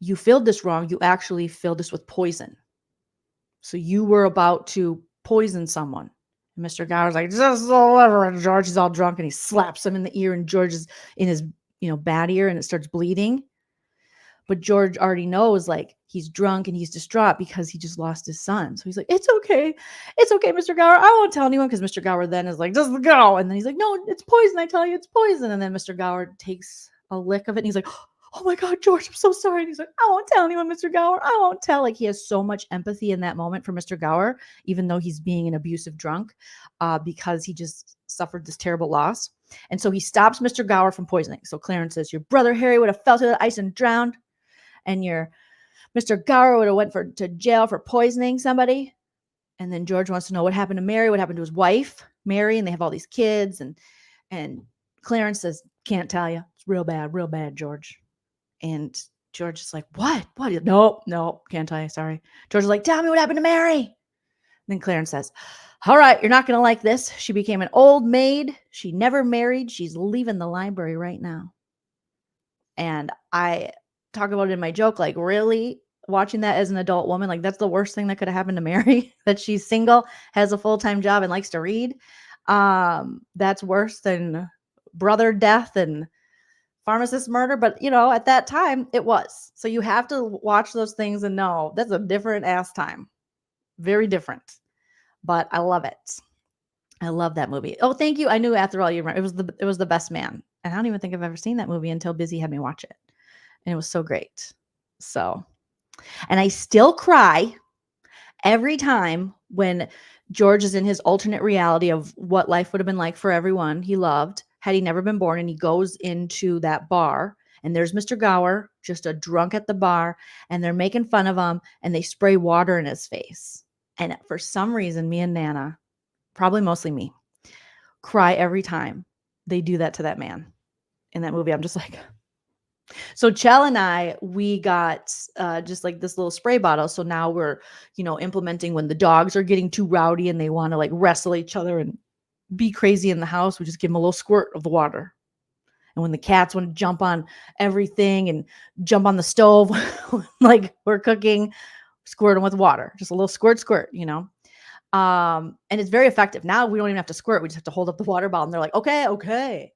you filled this wrong. You actually filled this with poison. So you were about to poison someone. And Mr. Gower's like, just deliver it. George is all drunk and he slaps him in the ear and George is in his, bad ear and it starts bleeding. But George already knows, like, he's drunk and he's distraught because he just lost his son. So he's like, it's okay. It's okay, Mr. Gower. I won't tell anyone, because Mr. Gower then is like, just go. And then he's like, no, it's poison. I tell you, it's poison. And then Mr. Gower takes a lick of it and he's like, oh my God, George, I'm so sorry. And he's like, I won't tell anyone, Mr. Gower. I won't tell. Like, he has so much empathy in that moment for Mr. Gower, even though he's being an abusive drunk, because he just suffered this terrible loss. And so he stops Mr. Gower from poisoning. So Clarence says, your brother Harry would have fell through the ice and drowned. And your Mr. Gower would have went to jail for poisoning somebody. And then George wants to know what happened to Mary, what happened to his wife, Mary, and they have all these kids. And Clarence says, can't tell you. It's real bad, George. And George is like, what? No, can't tell you. Sorry. George is like, tell me what happened to Mary. And then Clarence says, all right, you're not going to like this. She became an old maid. She never married. She's leaving the library right now. And I talk about it in my joke, like, really? Watching that as an adult woman, like, that's the worst thing that could have happened to Mary, that she's single, has a full-time job, and likes to read. That's worse than brother death and pharmacist murder. But, at that time, it was. So you have to watch those things and know that's a different ass time. Very different. But I love it. I love that movie. Oh, thank you. I knew after all you remember. It was The Best Man. And I don't even think I've ever seen that movie until Busy had me watch it. And it was so great. So, and I still cry every time when George is in his alternate reality of what life would have been like for everyone he loved had he never been born. And he goes into that bar and there's Mr. Gower, just a drunk at the bar, and they're making fun of him and they spray water in his face. And for some reason, me and Nana, probably mostly me, cry every time they do that to that man in that movie. I'm just like, so Chell and I, we got just like this little spray bottle. So now we're, implementing when the dogs are getting too rowdy and they want to like wrestle each other and be crazy in the house, we just give them a little squirt of the water. And when the cats want to jump on everything and jump on the stove, like we're cooking, squirt them with water, just a little squirt, and it's very effective. Now we don't even have to squirt. We just have to hold up the water bottle and they're like, okay.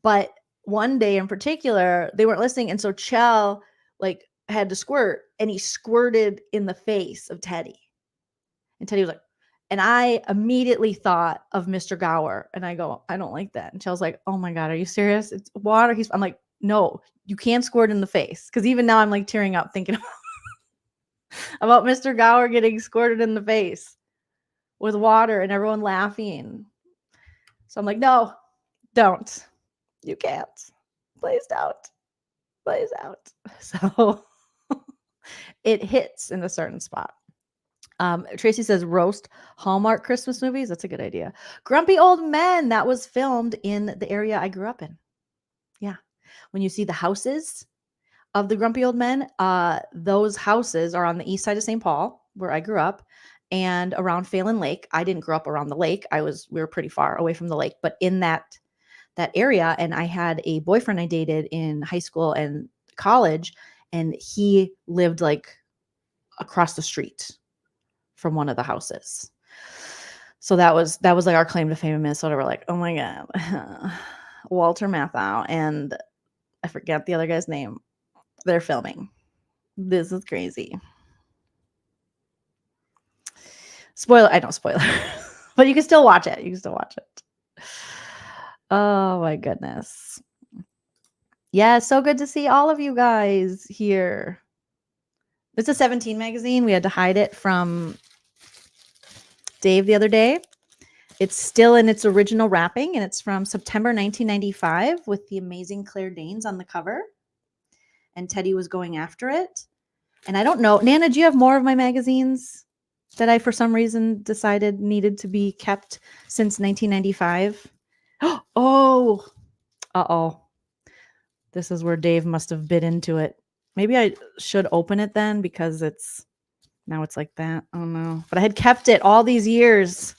But one day in particular, they weren't listening. And so Chell like had to squirt, and he squirted in the face of Teddy. And Teddy was like, and I immediately thought of Mr. Gower. And I go, I don't like that. And Chell's like, oh my God, are you serious? It's water. I'm like, no, you can't squirt in the face. Because even now I'm like tearing up thinking about Mr. Gower getting squirted in the face with water and everyone laughing. So I'm like, no, don't. You can't. Please don't. Please out. So it hits in a certain spot. Tracy says roast Hallmark Christmas movies. That's a good idea. Grumpy Old Men. That was filmed in the area I grew up in. Yeah. When you see the houses of the Grumpy Old Men, those houses are on the east side of St. Paul, where I grew up, and around Phelan Lake. I didn't grow up around the lake. We were pretty far away from the lake, but in that area. And I had a boyfriend I dated in high school and college, and he lived like across the street from one of the houses. So that was like our claim to fame in Minnesota. We're like, oh my God, Walter Matthau and I forget the other guy's name. They're filming. This is crazy. Spoiler, I don't spoiler, but you can still watch it. You can still watch it. Oh my goodness. Yeah, so good to see all of you guys here. It's a 17 magazine. We had to hide it from Dave the other day. It's still in its original wrapping, and it's from September 1995 with the amazing Claire Danes on the cover. And Teddy was going after it. And I don't know, Nana, do you have more of my magazines that I, for some reason, decided needed to be kept since 1995? Oh, uh-oh. This is where Dave must have bit into it. Maybe I should open it then, because now it's like that. Oh no. But I had kept it all these years.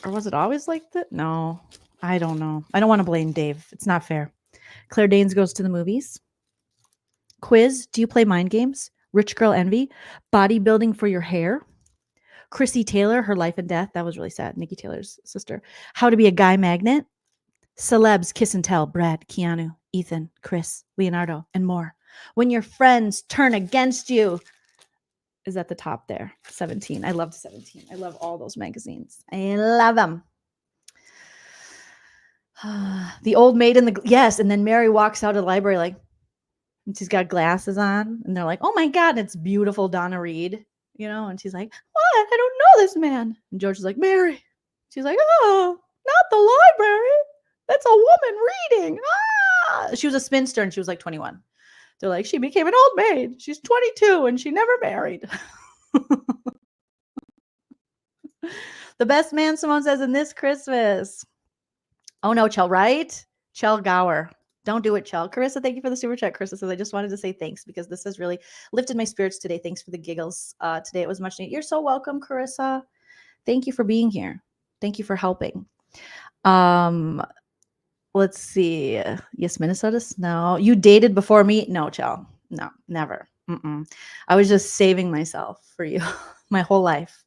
Or was it always like that? No, I don't know. I don't want to blame Dave. It's not fair. Claire Danes goes to the movies. Quiz, do you play mind games? Rich girl envy. Bodybuilding for your hair. Chrissy Taylor, her life and death. That was really sad. Nikki Taylor's sister. How to be a guy magnet. Celebs, kiss and tell. Brad, Keanu, Ethan, Chris, Leonardo, and more. When your friends turn against you is at the top there. 17. I loved 17. I love all those magazines. I love them. The old maid in the yes, and then Mary walks out of the library like, and she's got glasses on, and they're like, "Oh my God, it's beautiful, Donna Reed," and she's like, "What? I don't know this man." And George is like, "Mary." She's like, "Oh, not the library. That's a woman reading." Ah! She was a spinster, and she was like 21. They're like, she became an old maid. She's 22, and she never married. The best man, Simone says, in this Christmas. Oh no, Chell, right? Chell Gower. Don't do it, Chell. Carissa, thank you for the super chat. Carissa says, I just wanted to say thanks because this has really lifted my spirits today. Thanks for the giggles. Today it was much needed. You're so welcome, Carissa. Thank you for being here. Thank you for helping. Let's see. Yes, Minnesota snow. You dated before me? No, Chell. No, never. I was just saving myself for you my whole life.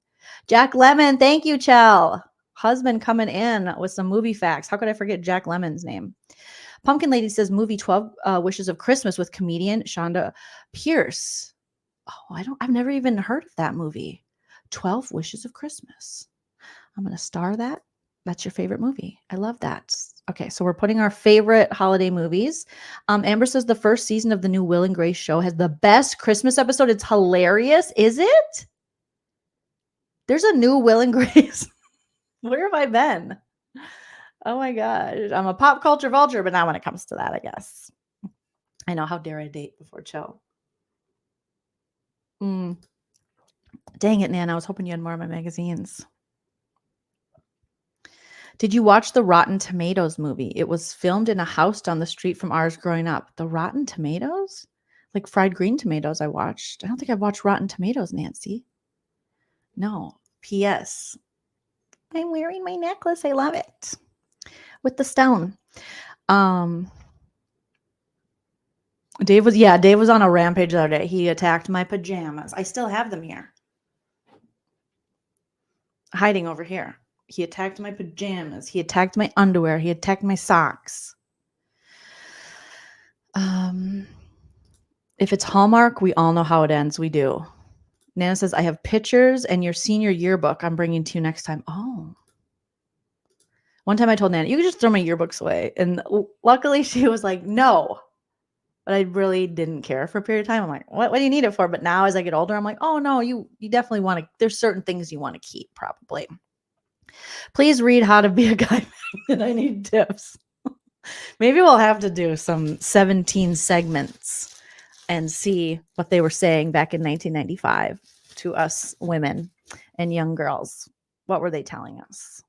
Jack Lemmon, thank you, Chell. Husband coming in with some movie facts. How could I forget Jack Lemmon's name? Pumpkin Lady says movie 12 Wishes of Christmas with comedian Shonda Pierce. Oh, I've never even heard of that movie. 12 Wishes of Christmas. I'm going to star that. That's your favorite movie. I love that. Okay, so we're putting our favorite holiday movies. Amber says the first season of the new Will and Grace show has the best Christmas episode. It's hilarious. Is it? There's a new Will and Grace. Where have I been? Oh my gosh. I'm a pop culture vulture, but not when it comes to that, I guess. I know. How dare I date before Cho? Dang it, Nan. I was hoping you had more of my magazines. Did you watch the Rotten Tomatoes movie? It was filmed in a house down the street from ours growing up. The Rotten Tomatoes? Like fried green tomatoes I watched. I don't think I've watched Rotten Tomatoes, Nancy. No. P.S. I'm wearing my necklace. I love it. With the stone. Dave was on a rampage the other day. He attacked my pajamas. I still have them here. Hiding over here. He attacked my pajamas. He attacked my underwear. He attacked my socks. If it's Hallmark, we all know how it ends. We do. Nana says, I have pictures and your senior yearbook I'm bringing to you next time. Oh. One time I told Nana, you can just throw my yearbooks away. And luckily she was like, no. But I really didn't care for a period of time. I'm like, what do you need it for? But now as I get older, I'm like, oh no, you definitely want to, there's certain things you want to keep probably. Please read How to Be a Guy Magnet. I need tips. Maybe we'll have to do some 17 segments and see what they were saying back in 1995 to us women and young girls. What were they telling us?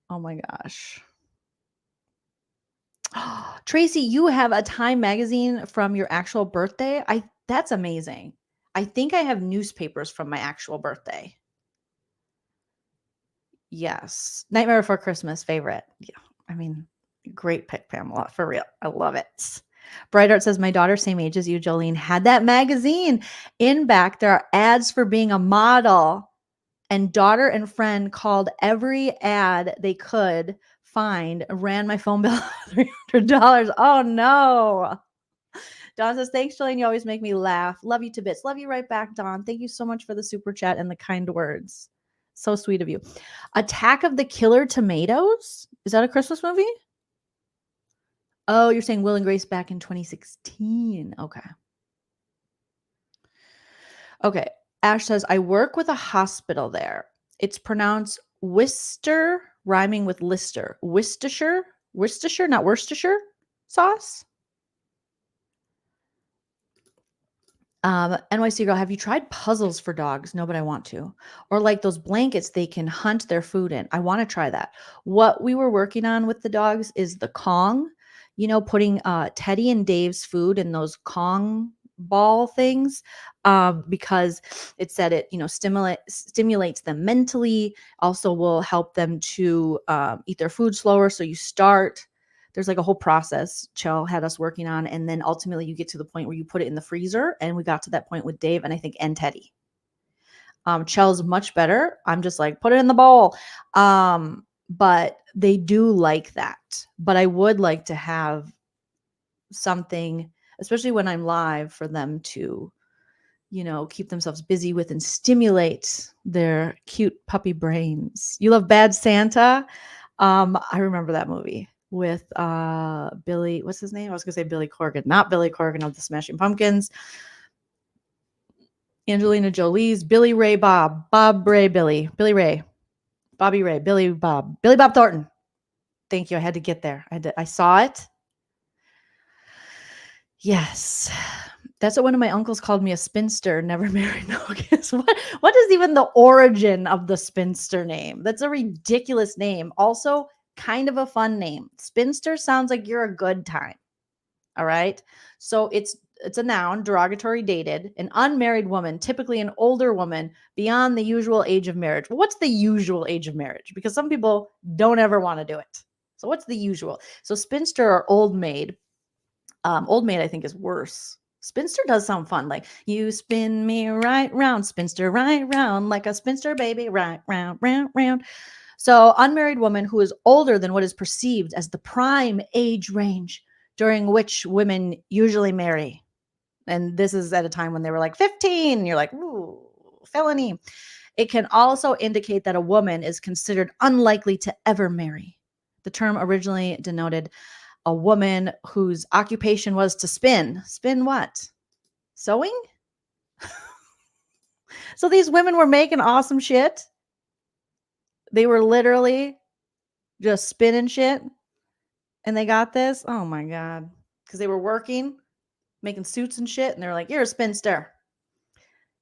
Oh my gosh. Tracy, you have a Time magazine from your actual birthday? That's amazing. I think I have newspapers from my actual birthday. Yes. Nightmare Before Christmas, favorite. Yeah. I mean, great pick, Pamela. For real. I love it. Bright says, my daughter, same age as you, Jolene, had that magazine. In back, there are ads for being a model. And daughter and friend called every ad they could find, ran my phone bill $300. Oh, no. Dawn says, thanks, Jolene. You always make me laugh. Love you to bits. Love you right back, Dawn. Thank you so much for the super chat and the kind words. So sweet of you. Attack of the Killer Tomatoes? Is that a Christmas movie? Oh, you're saying Will and Grace back in 2016. Okay. Okay. Ash says, I work with a hospital there. It's pronounced Worcester, rhyming with Lister. Worcestershire, not Worcestershire sauce. NYC girl, have you tried puzzles for dogs? No, but I want to. Or like those blankets they can hunt their food in. I want to try that. What we were working on with the dogs is the Kong, putting Teddy and Dave's food in those Kong ball things, because it said it, stimulates them mentally, also will help them to eat their food slower. So there's like a whole process Chell had us working on. And then ultimately you get to the point where you put it in the freezer. And we got to that point with Dave and I think and Teddy. Chell's much better. I'm just like, put it in the bowl. But they do like that. But I would like to have something, especially when I'm live, for them to, keep themselves busy with and stimulate their cute puppy brains. You love Bad Santa? I remember that movie with Billy, what's his name? I was gonna say Billy Corgan, not Billy Corgan of the Smashing Pumpkins. Angelina Jolie's Billy Ray Bob Ray Billy Ray, Bobby Ray, Billy Bob Thornton. Thank you. I had to get there. I saw it. Yes. That's what one of my uncles called me, a spinster, never married. No, guess what is even the origin of the spinster name? That's a ridiculous name. Also, kind of a fun name. Spinster sounds like you're a good time. All right. So it's a noun, derogatory dated, an unmarried woman, typically an older woman beyond the usual age of marriage. Well, what's the usual age of marriage? Because some people don't ever want to do it. So what's the usual? So spinster or old maid. Old maid, I think, is worse. Spinster does sound fun. Like, you spin me right round, spinster right round, like a spinster baby, right round, round, round. So unmarried woman who is older than what is perceived as the prime age range during which women usually marry. And this is at a time when they were like 15. And you're like, ooh, felony. It can also indicate that a woman is considered unlikely to ever marry. The term originally denoted a woman whose occupation was to spin. Spin what? Sewing? So these women were making awesome shit. They were literally just spinning shit. And they got this. Oh my God. Because they were working, making suits and shit. And they're like, you're a spinster.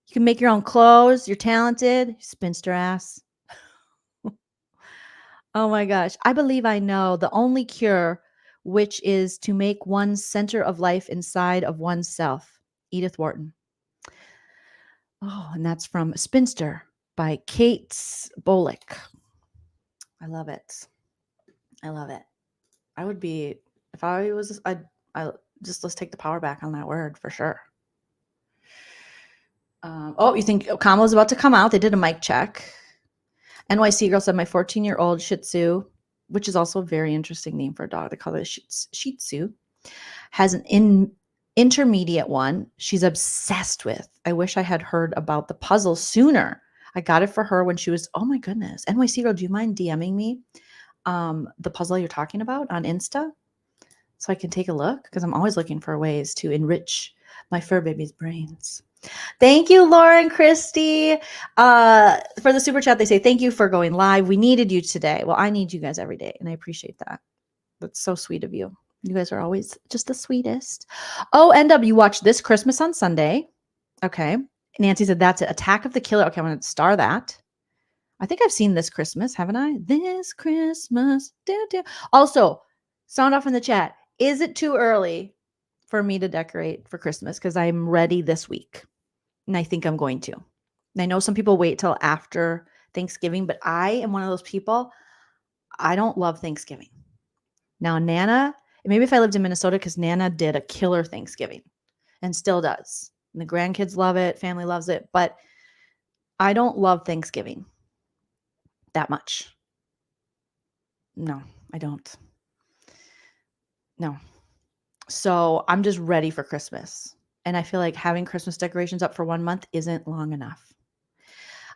You can make your own clothes. You're talented. Spinster ass. Oh my gosh. I believe I know the only cure, which is to make one's center of life inside of oneself. Edith Wharton. Oh, and that's from Spinster by Kate Bolick. I love it. I love it. I would be, if I was, I just, let's take the power back on that word for sure. Oh, you think Kamala's about to come out? They did a mic check. NYC girl said my 14-year-old Shih Tzu, which is also a very interesting name for a dog. They call it Shih Tzu, has an intermediate one she's obsessed with. I wish I had heard about the puzzle sooner. I got it for her when she was, oh my goodness. NYC girl, do you mind DMing me the puzzle you're talking about on Insta so I can take a look? Because I'm always looking for ways to enrich my fur baby's brains. Thank you, Lauren Christie. For the super chat, they say, thank you for going live. We needed you today. Well, I need you guys every day, and I appreciate that. That's so sweet of you. You guys are always just the sweetest. Oh, NW watched This Christmas on Sunday. Okay. Nancy said, that's it. Attack of the Killer. Okay, I'm going to star that. I think I've seen This Christmas, haven't I? This Christmas. Also, sound off in the chat. Is it too early for me to decorate for Christmas? Because I'm ready this week. And I think I'm going to. And I know some people wait till after Thanksgiving, but I am one of those people. I don't love Thanksgiving. Now, Nana, maybe if I lived in Minnesota, because Nana did a killer Thanksgiving and still does. And the grandkids love it. Family loves it. But I don't love Thanksgiving that much. No, I don't. No. So I'm just ready for Christmas. And I feel like having Christmas decorations up for 1 month isn't long enough.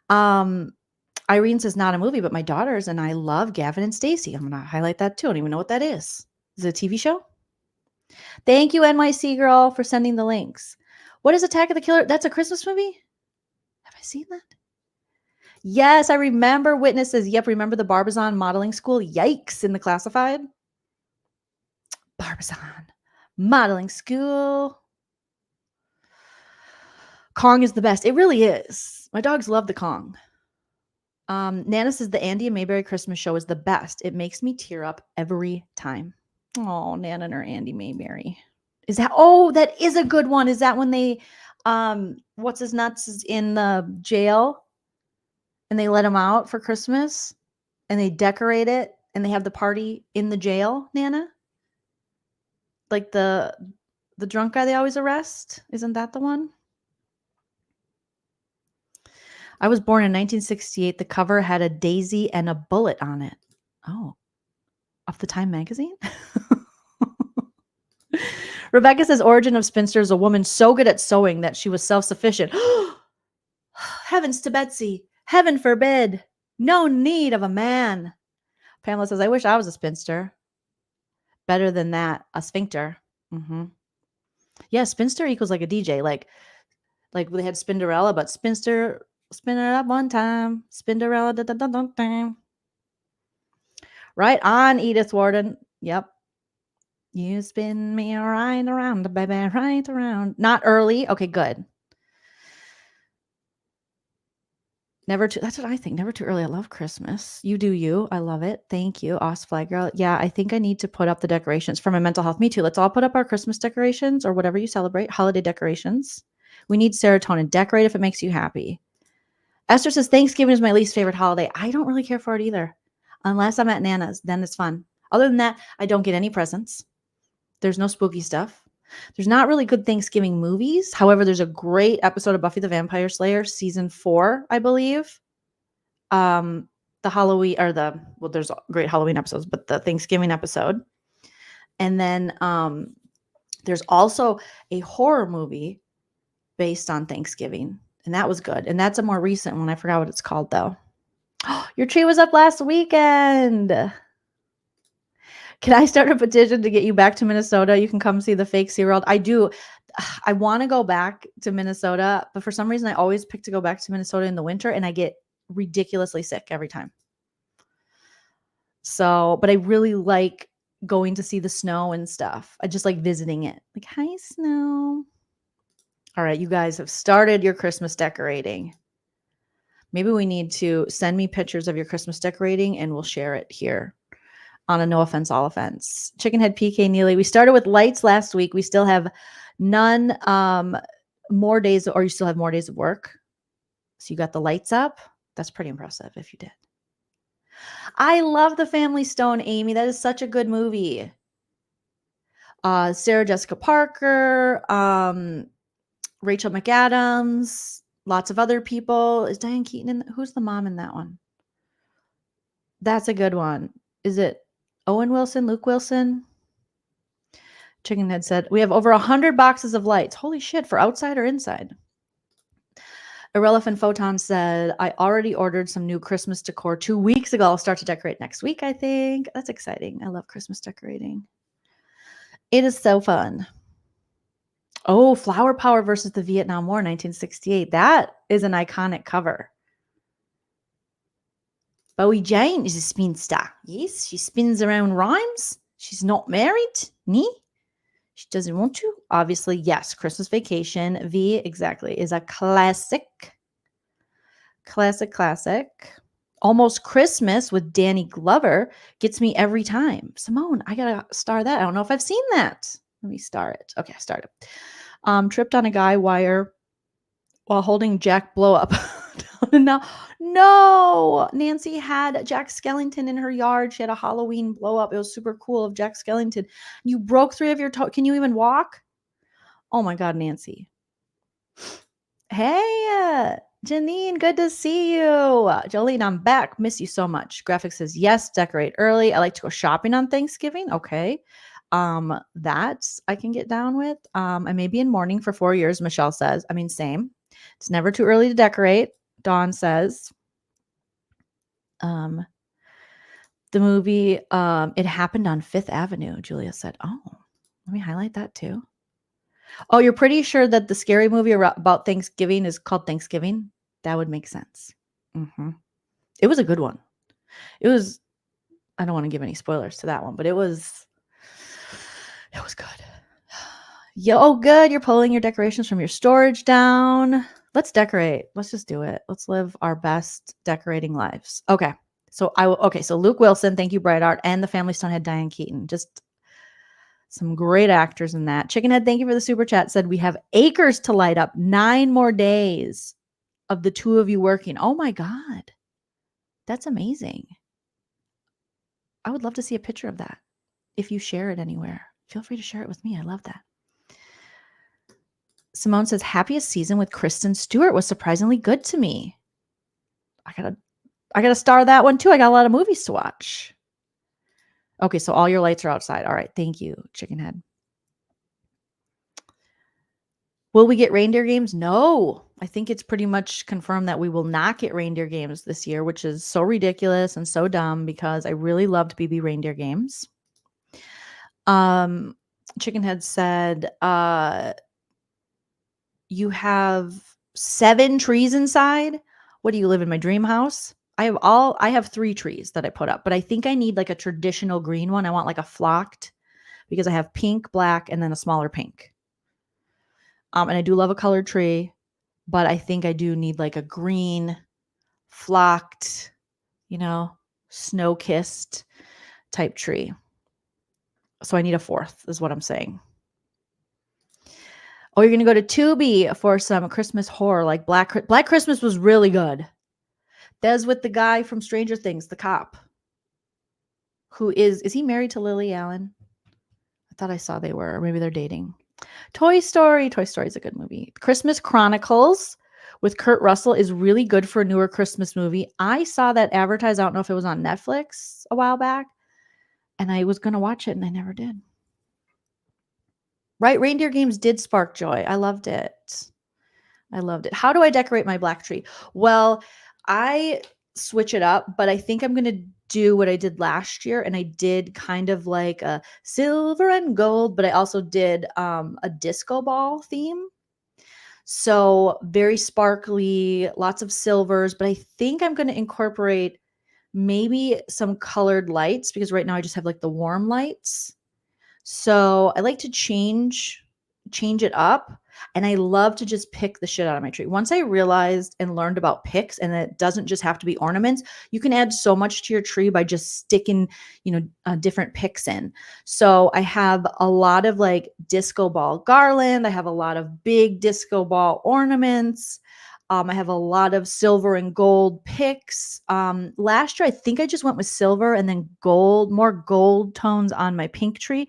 Irene says, not a movie, but my daughters and I love Gavin and Stacey. I'm going to highlight that too. I don't even know what that is. Is it a TV show? Thank you, NYC girl, for sending the links. What is Attack of the Killer? That's a Christmas movie? Have I seen that? Yes, I remember. Witness says, yep, remember the Barbizon modeling school? Yikes, in the classified. Barbizon modeling school. Kong is the best. It really is. My dogs love the Kong. Nana says the Andy and Mayberry Christmas show is the best. It makes me tear up every time. Oh, Nana and her Andy Mayberry. Is that, oh, that is a good one. Is that when they, what's his nuts is in the jail and they let him out for Christmas and they decorate it and they have the party in the jail, Nana? Like the drunk guy they always arrest? Isn't that the one? I was born in 1968. The cover had a daisy and a bullet on it. Oh, off the Time magazine? Rebecca says, origin of spinster is a woman so good at sewing that she was self-sufficient. Heavens to Betsy. Heaven forbid. No need of a man. Pamela says, I wish I was a spinster. Better than that, a sphincter. Mm-hmm. Yeah, spinster equals like a DJ. Like they had Spinderella, but spinster... Spin it up one time. Spinderella. Da, da, da, da, da. Right on, Edith Warden. Yep. You spin me right around, baby, right around. Not early. Okay, good. Never too. That's what I think. Never too early. I love Christmas. You do you. I love it. Thank you, Os Flag Girl. Yeah, I think I need to put up the decorations for my mental health. Me too. Let's all put up our Christmas decorations or whatever you celebrate. Holiday decorations. We need serotonin. Decorate if it makes you happy. Esther says, Thanksgiving is my least favorite holiday. I don't really care for it either. Unless I'm at Nana's, then it's fun. Other than that, I don't get any presents. There's no spooky stuff. There's not really good Thanksgiving movies. However, there's a great episode of Buffy the Vampire Slayer, season 4, I believe. The Halloween, or well, there's great Halloween episodes, but the Thanksgiving episode. And then there's also a horror movie based on Thanksgiving. And that was good. And that's a more recent one. I forgot what it's called, though. Your tree was up last weekend. Can I start a petition to get you back to Minnesota? You can come see the fake SeaWorld. I do. I want to go back to Minnesota, but for some reason, I always pick to go back to Minnesota in the winter, and I get ridiculously sick every time. So, but I really like going to see the snow and stuff. I just like visiting it. Like, hi, snow. All right, you guys have started your Christmas decorating. Maybe we need to send me pictures of your Christmas decorating and we'll share it here on a No Offense, All Offense. Chickenhead PK Neely. We started with lights last week. We still have none more days, or you still have more days of work. So you got the lights up. That's pretty impressive if you did. I love The Family Stone, Amy. That is such a good movie. Sarah Jessica Parker, Rachel McAdams, lots of other people. Is Diane Keaton in? Who's the mom in that one? That's a good one. Is it Owen Wilson, Luke Wilson? Chickenhead said, we have over 100 boxes of lights. Holy shit, for outside or inside? Irrelevant Photon said, I already ordered some new Christmas decor 2 weeks ago. I'll start to decorate next week, I think. That's exciting. I love Christmas decorating. It is so fun. Oh, Flower Power versus the Vietnam War, 1968. That is an iconic cover. Bowie Jane is a spinster. Yes, she spins around rhymes. She's not married. Nee. She doesn't want to. Obviously, yes. Christmas Vacation, V, exactly, is a classic. Classic. Almost Christmas with Danny Glover gets me every time. Simone, I got to star that. I don't know if I've seen that. Let me star it. Okay, I started. Tripped on a guy wire while holding Jack Blow Up. No, Nancy had Jack Skellington in her yard. She had a Halloween blow up. It was super cool of Jack Skellington. You broke 3 of your toes. Can you even walk? Oh my God, Nancy. Hey, Janine, good to see you. Jolene, I'm back. Miss you so much. Graphics says, yes, decorate early. I like to go shopping on Thanksgiving. Okay. That I can get down with. I may be in mourning for 4 years, Michelle says. I mean, same. It's never too early to decorate. Dawn says, the movie, it happened on 5th Avenue, Julia said. Oh, let me highlight that too. Oh, you're pretty sure that the scary movie about Thanksgiving is called Thanksgiving? That would make sense. It was a good one. It was, I don't want to give any spoilers to that one, but it was good. Yo, good. You're pulling your decorations from your storage down. Let's decorate. Let's just do it. Let's live our best decorating lives. Okay. So so Luke Wilson, thank you, Bright Art, and the Family Stone had Diane Keaton. Just some great actors in that. Chickenhead, thank you for the super chat. Said we have acres to light up. 9 more days of the 2 of you working. Oh my God. That's amazing. I would love to see a picture of that. If you share it anywhere, feel free to share it with me. I love that. Simone says, happiest season with Kristen Stewart was surprisingly good to me. I gotta star that one too. I got a lot of movies to watch. Okay, so all your lights are outside. All right, thank you, Chickenhead. Will we get reindeer games? No. I think it's pretty much confirmed that we will not get reindeer games this year, which is so ridiculous and so dumb because I really loved BB reindeer games. Chickenhead said, you have 7 trees inside. What do you live in my dream house? I have 3 trees that I put up, but I think I need like a traditional green one. I want like a flocked because I have pink, black, and then a smaller pink. And I do love a colored tree, but I think I do need like a green, flocked, snow-kissed type tree. So I need a 4th is what I'm saying. Oh, you're going to go to Tubi for some Christmas horror like Black Christmas was really good. That's with the guy from Stranger Things, the cop. Who is he married to Lily Allen? I thought I saw they were, or maybe they're dating. Toy Story. Toy Story is a good movie. Christmas Chronicles with Kurt Russell is really good for a newer Christmas movie. I saw that advertised. I don't know if it was on Netflix a while back. And I was going to watch it and I never did. Right? Reindeer games did spark joy. I loved it. How do I decorate my black tree? Well, I switch it up, but I think I'm going to do what I did last year. And I did kind of like a silver and gold, but I also did a disco ball theme. So very sparkly, lots of silvers, but I think I'm going to incorporate maybe some colored lights because right now I just have like the warm lights. So I like to change it up, and I love to just pick the shit out of my tree. Once I realized and learned about picks, and it doesn't just have to be ornaments, you can add so much to your tree by just sticking, different picks in. So I have a lot of like disco ball garland. I have a lot of big disco ball ornaments. I have a lot of silver and gold picks. Last year, I think I just went with silver and then gold, more gold tones on my pink tree.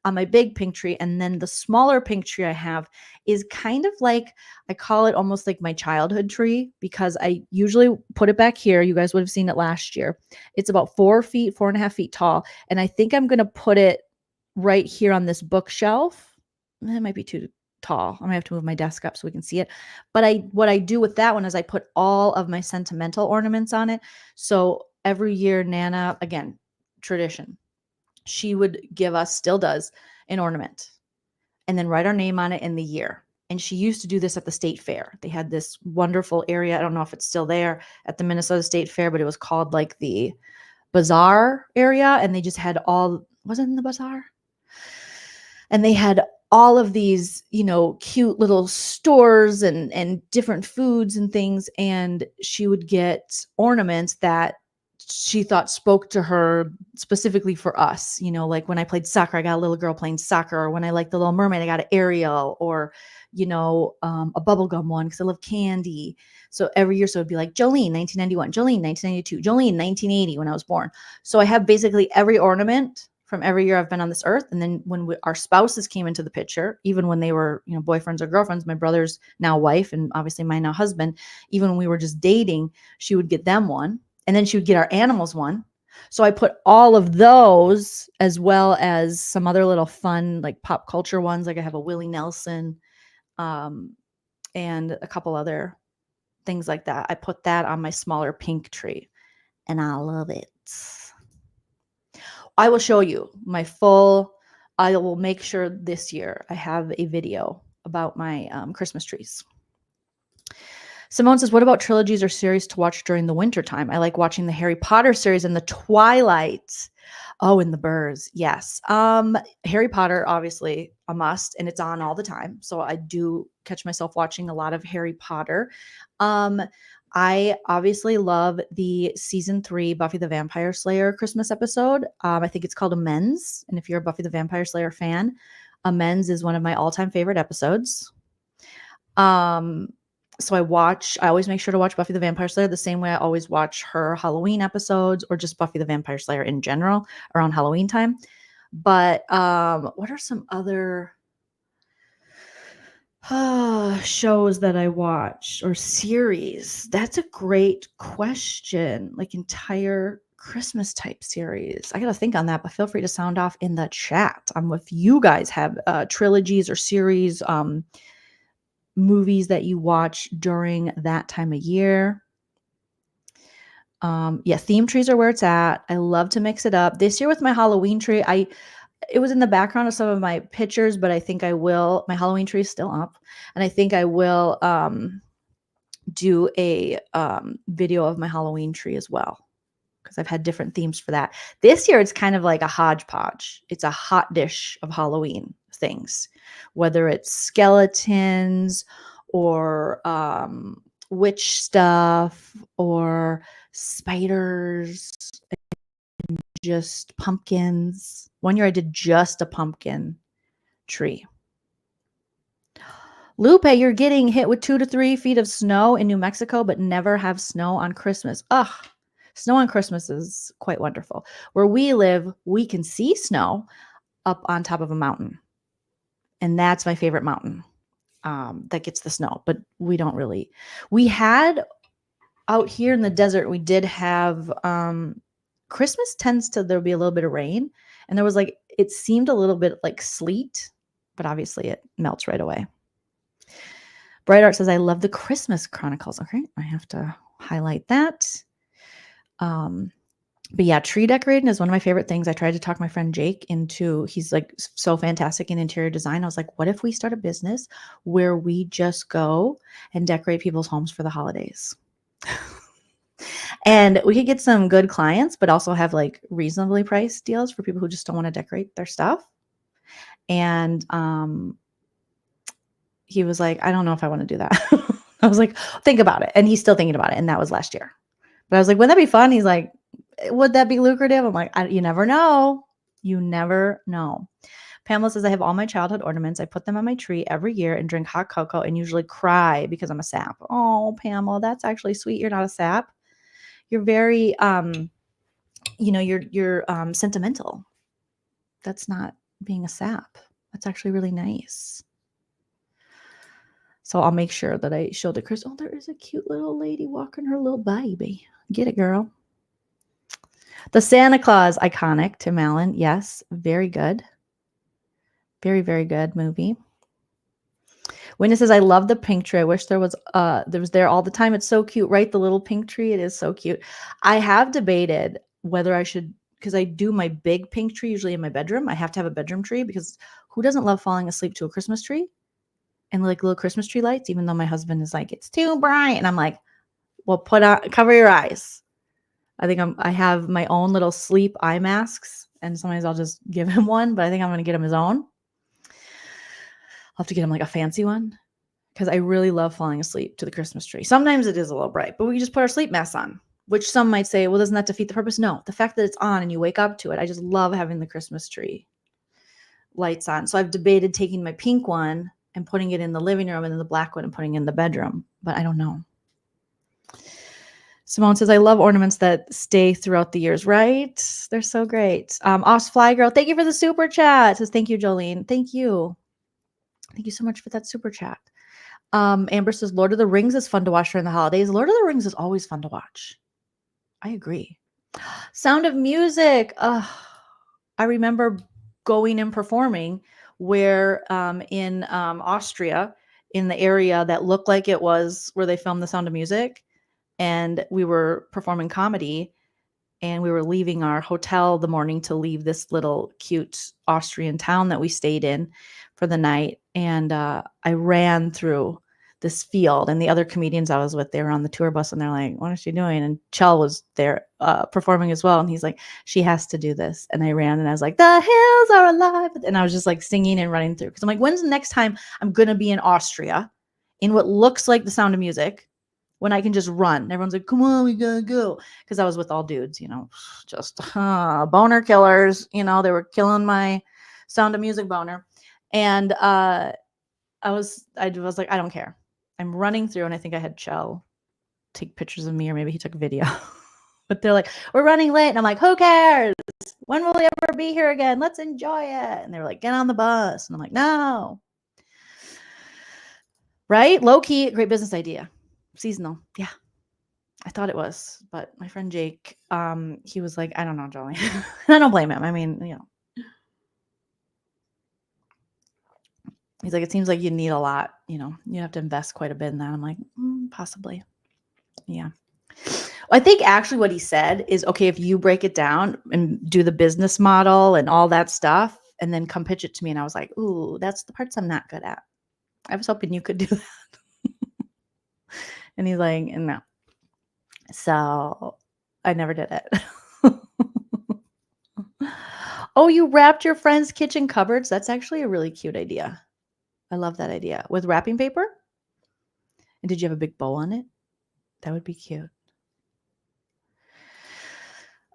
on my big pink tree. And then the smaller pink tree I have is kind of like, I call it almost like my childhood tree, because I usually put it back here. You guys would have seen it last year. It's about 4.5 feet tall. And I think I'm going to put it right here on this bookshelf. It might be too tall. I might have to move my desk up so we can see it. But what I do with that one is I put all of my sentimental ornaments on it. So every year, Nana, again, tradition, she would give us, still does, an ornament and then write our name on it in the year. And she used to do this at the state fair. They had this wonderful area. I don't know if it's still there at the Minnesota State Fair, but it was called like the bazaar area. And they just had was it in the bazaar? And they had all of these, cute little stores and different foods and things. And she would get ornaments that she thought spoke to her specifically for us. Like when I played soccer, I got a little girl playing soccer, or when I liked the Little Mermaid, I got an Ariel, or, a bubblegum one because I love candy. So every year, so it'd be like Joleen, 1991, Joleen, 1992, Joleen, 1980 when I was born. So I have basically every ornament from every year I've been on this earth. And then when our spouses came into the picture, even when they were, boyfriends or girlfriends, my brother's now wife and obviously my now husband, even when we were just dating, she would get them one. And then she would get our animals one. So I put all of those as well as some other little fun, like pop culture ones. Like I have a Willie Nelson and a couple other things like that. I put that on my smaller pink tree and I love it. I will show you I will make sure this year I have a video about my Christmas trees. Simone says, what about trilogies or series to watch during the winter time? I like watching the Harry Potter series and the Twilight. Oh, and the Burrs. Yes. Harry Potter, obviously a must, and it's on all the time. So I do catch myself watching a lot of Harry Potter. I obviously love the season 3 Buffy the Vampire Slayer Christmas episode. I think it's called Amends. And if you're a Buffy the Vampire Slayer fan, Amends is one of my all-time favorite episodes. So I always make sure to watch Buffy the Vampire Slayer the same way I always watch her Halloween episodes, or just Buffy the Vampire Slayer in general around Halloween time. But what are some other shows that I watch or series? That's a great question. Like entire Christmas type series. I got to think on that, but feel free to sound off in the chat. If you guys have trilogies or series, movies that you watch during that time of year. Yeah, theme trees are where it's at. I love to mix it up. This year with my Halloween tree, it was in the background of some of my pictures, but I think I will. My Halloween tree is still up, and I think I will do a video of my Halloween tree as well, because I've had different themes for that. This year, it's kind of like a hodgepodge. It's a hot dish of Halloween things, whether it's skeletons or witch stuff or spiders and just pumpkins. One year I did just a pumpkin tree. Lupe, you're getting hit with 2 to 3 feet of snow in New Mexico, but never have snow on Christmas. Ugh. Snow on Christmas is quite wonderful. Where we live, we can see snow up on top of a mountain. And that's my favorite mountain that gets the snow. But we don't really. We had out here in the desert, we did have Christmas there'll be a little bit of rain. And there was it seemed a little bit like sleet, but obviously it melts right away. Bright Art says, I love the Christmas Chronicles. Okay, I have to highlight that. But yeah, tree decorating is one of my favorite things. I tried to talk my friend Jake into, he's so fantastic in interior design. I was like, what if we start a business where we just go and decorate people's homes for the holidays? And we could get some good clients, but also have reasonably priced deals for people who just don't want to decorate their stuff. And he was like, I don't know if I want to do that. I was like, think about it. And he's still thinking about it. And that was last year. But I was like, wouldn't that be fun? He's like, would that be lucrative? I'm like, you never know. You never know. Pamela says, I have all my childhood ornaments. I put them on my tree every year and drink hot cocoa and usually cry because I'm a sap. Oh, Pamela, that's actually sweet. You're not a sap. You're very, you're sentimental. That's not being a sap. That's actually really nice. So I'll make sure that I show the Chris. Oh, there is a cute little lady walking her little baby. Get it, girl. The Santa Claus, iconic. Tim Allen. Yes, very good. Very, very good movie. Witness says, I love the pink tree. I wish there was there all the time. It's so cute, right? The little pink tree. It is so cute. I have debated whether I should, because I do my big pink tree usually in my bedroom. I have to have a bedroom tree because who doesn't love falling asleep to a Christmas tree and like little Christmas tree lights, even though my husband is like, it's too bright. And I'm like, well, cover your eyes. I have my own little sleep eye masks, and sometimes I'll just give him one, but I think I'm going to get him his own. I'll have to get him like a fancy one because I really love falling asleep to the Christmas tree. Sometimes it is a little bright, but we just put our sleep masks on, which some might say, well, doesn't that defeat the purpose? No, the fact that it's on and you wake up to it. I just love having the Christmas tree lights on. So I've debated taking my pink one and putting it in the living room and then the black one and putting it in the bedroom, but I don't know. Simone says, I love ornaments that stay throughout the years, right? They're so great. Os Fly Girl, thank you for the super chat. Says, thank you, Jolene. Thank you. Thank you so much for that super chat. Amber says, Lord of the Rings is fun to watch during the holidays. Lord of the Rings is always fun to watch. I agree. Sound of Music. I remember going and performing where in Austria, in the area that looked like it was where they filmed The Sound of Music. And we were performing comedy, and we were leaving our hotel the morning to leave this little cute Austrian town that we stayed in for the night. And I ran through this field, and the other comedians I was with, they were on the tour bus, and they're like, what is she doing? And Chell was there performing as well. And he's like, she has to do this. And I ran, and I was like, the hills are alive. And I was just like singing and running through. Because I'm like, when's the next time I'm going to be in Austria in what looks like The Sound of Music, when I can just run? Everyone's like, come on, we gotta go. Because I was with all dudes, just boner killers. They were killing my Sound of Music boner. And I was like, I don't care. I'm running through, and I think I had Chell take pictures of me, or maybe he took a video. But they're like, we're running late. And I'm like, who cares? When will we ever be here again? Let's enjoy it. And they were like, get on the bus. And I'm like, no. Right? Low key, great business idea. Seasonal. Yeah. I thought it was, but my friend Jake, he was like, I don't know, Jolie. I don't blame him. I mean, he's like, it seems like you need a lot, you have to invest quite a bit in that. I'm like, possibly. Yeah. I think actually what he said is, okay, if you break it down and do the business model and all that stuff, and then come pitch it to me. And I was like, ooh, that's the parts I'm not good at. I was hoping you could do that. And he's like, no. So I never did it. Oh, you wrapped your friend's kitchen cupboards? That's actually a really cute idea. I love that idea. With wrapping paper? And did you have a big bow on it? That would be cute.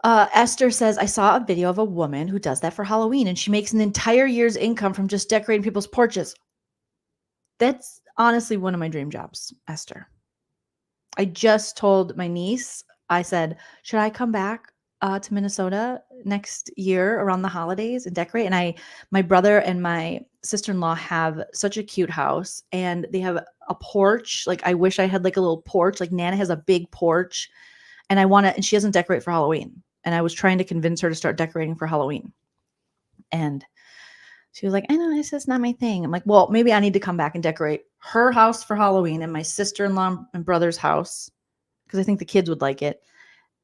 Esther says, I saw a video of a woman who does that for Halloween, and she makes an entire year's income from just decorating people's porches. That's honestly one of my dream jobs, Esther. I just told my niece, I said, should I come back to Minnesota next year around the holidays and decorate? And my brother and my sister-in-law have such a cute house, and they have a porch. Like, I wish I had like a little porch. Like, Nana has a big porch, and and she doesn't decorate for Halloween. And I was trying to convince her to start decorating for Halloween. And she was like, I know, it's just not my thing. I'm like, well, maybe I need to come back and decorate her house for Halloween and my sister-in-law and brother's house, because I think the kids would like it.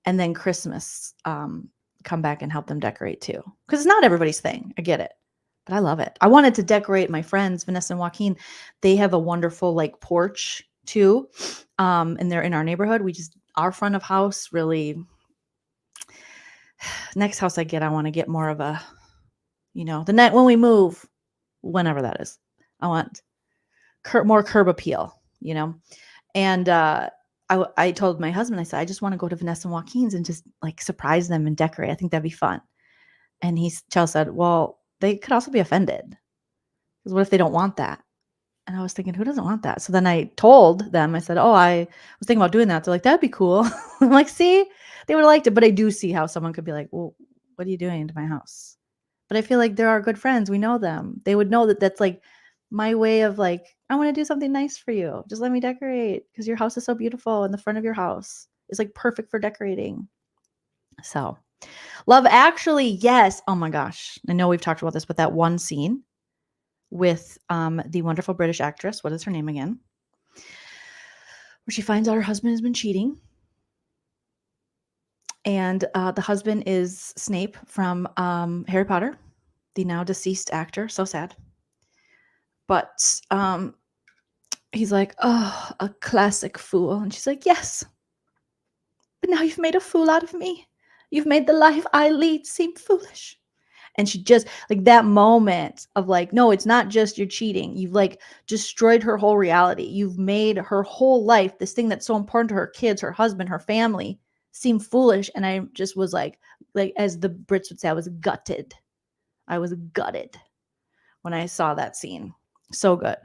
And then Christmas, come back and help them decorate too. Because it's not everybody's thing. I get it. But I love it. I wanted to decorate my friends, Vanessa and Joaquin. They have a wonderful like porch too. And they're in our neighborhood. Our front of house really, next house I get, I want to get more of a, the net when we move, whenever that is, I want more curb appeal, and I told my husband, I said, I just want to go to Vanessa and Joaquin's and just like surprise them and decorate. I think that'd be fun. And Charles said, well, they could also be offended, because what if they don't want that? And I was thinking, who doesn't want that? So then I told them, I said, oh, I was thinking about doing that. They're like, that'd be cool. I'm like, see, they would have liked it. But I do see how someone could be like, well, what are you doing to my house? But I feel like they're our good friends. We know them. They would know that that's like my way of like, I want to do something nice for you. Just let me decorate because your house is so beautiful and the front of your house is like perfect for decorating. So, Love Actually, yes. Oh my gosh. I know we've talked about this, but that one scene with the wonderful British actress, what is her name again? Where she finds out her husband has been cheating. And the husband is Snape from Harry Potter, the now deceased actor. So sad. But he's like, oh, a classic fool. And she's like, yes. But now you've made a fool out of me. You've made the life I lead seem foolish. And she just like that moment of like, no, it's not just you're cheating. You've like destroyed her whole reality. You've made her whole life, this thing that's so important to her kids, her husband, her family, seem foolish. And I just was like as the Brits would say, I was gutted. I was gutted when I saw that scene. So good.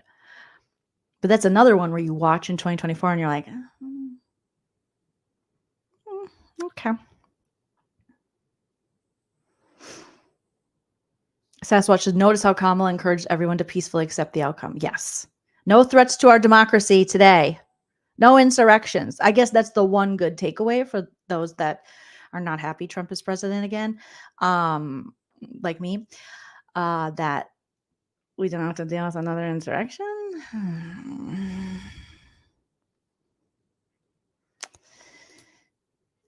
But that's another one where you watch in 2024 and you're like, okay. Sasquatch says, notice how Kamala encouraged everyone to peacefully accept the outcome. Yes. No threats to our democracy today. No insurrections. I guess that's the one good takeaway for those that are not happy Trump is president again, like me, that we don't have to deal with another insurrection.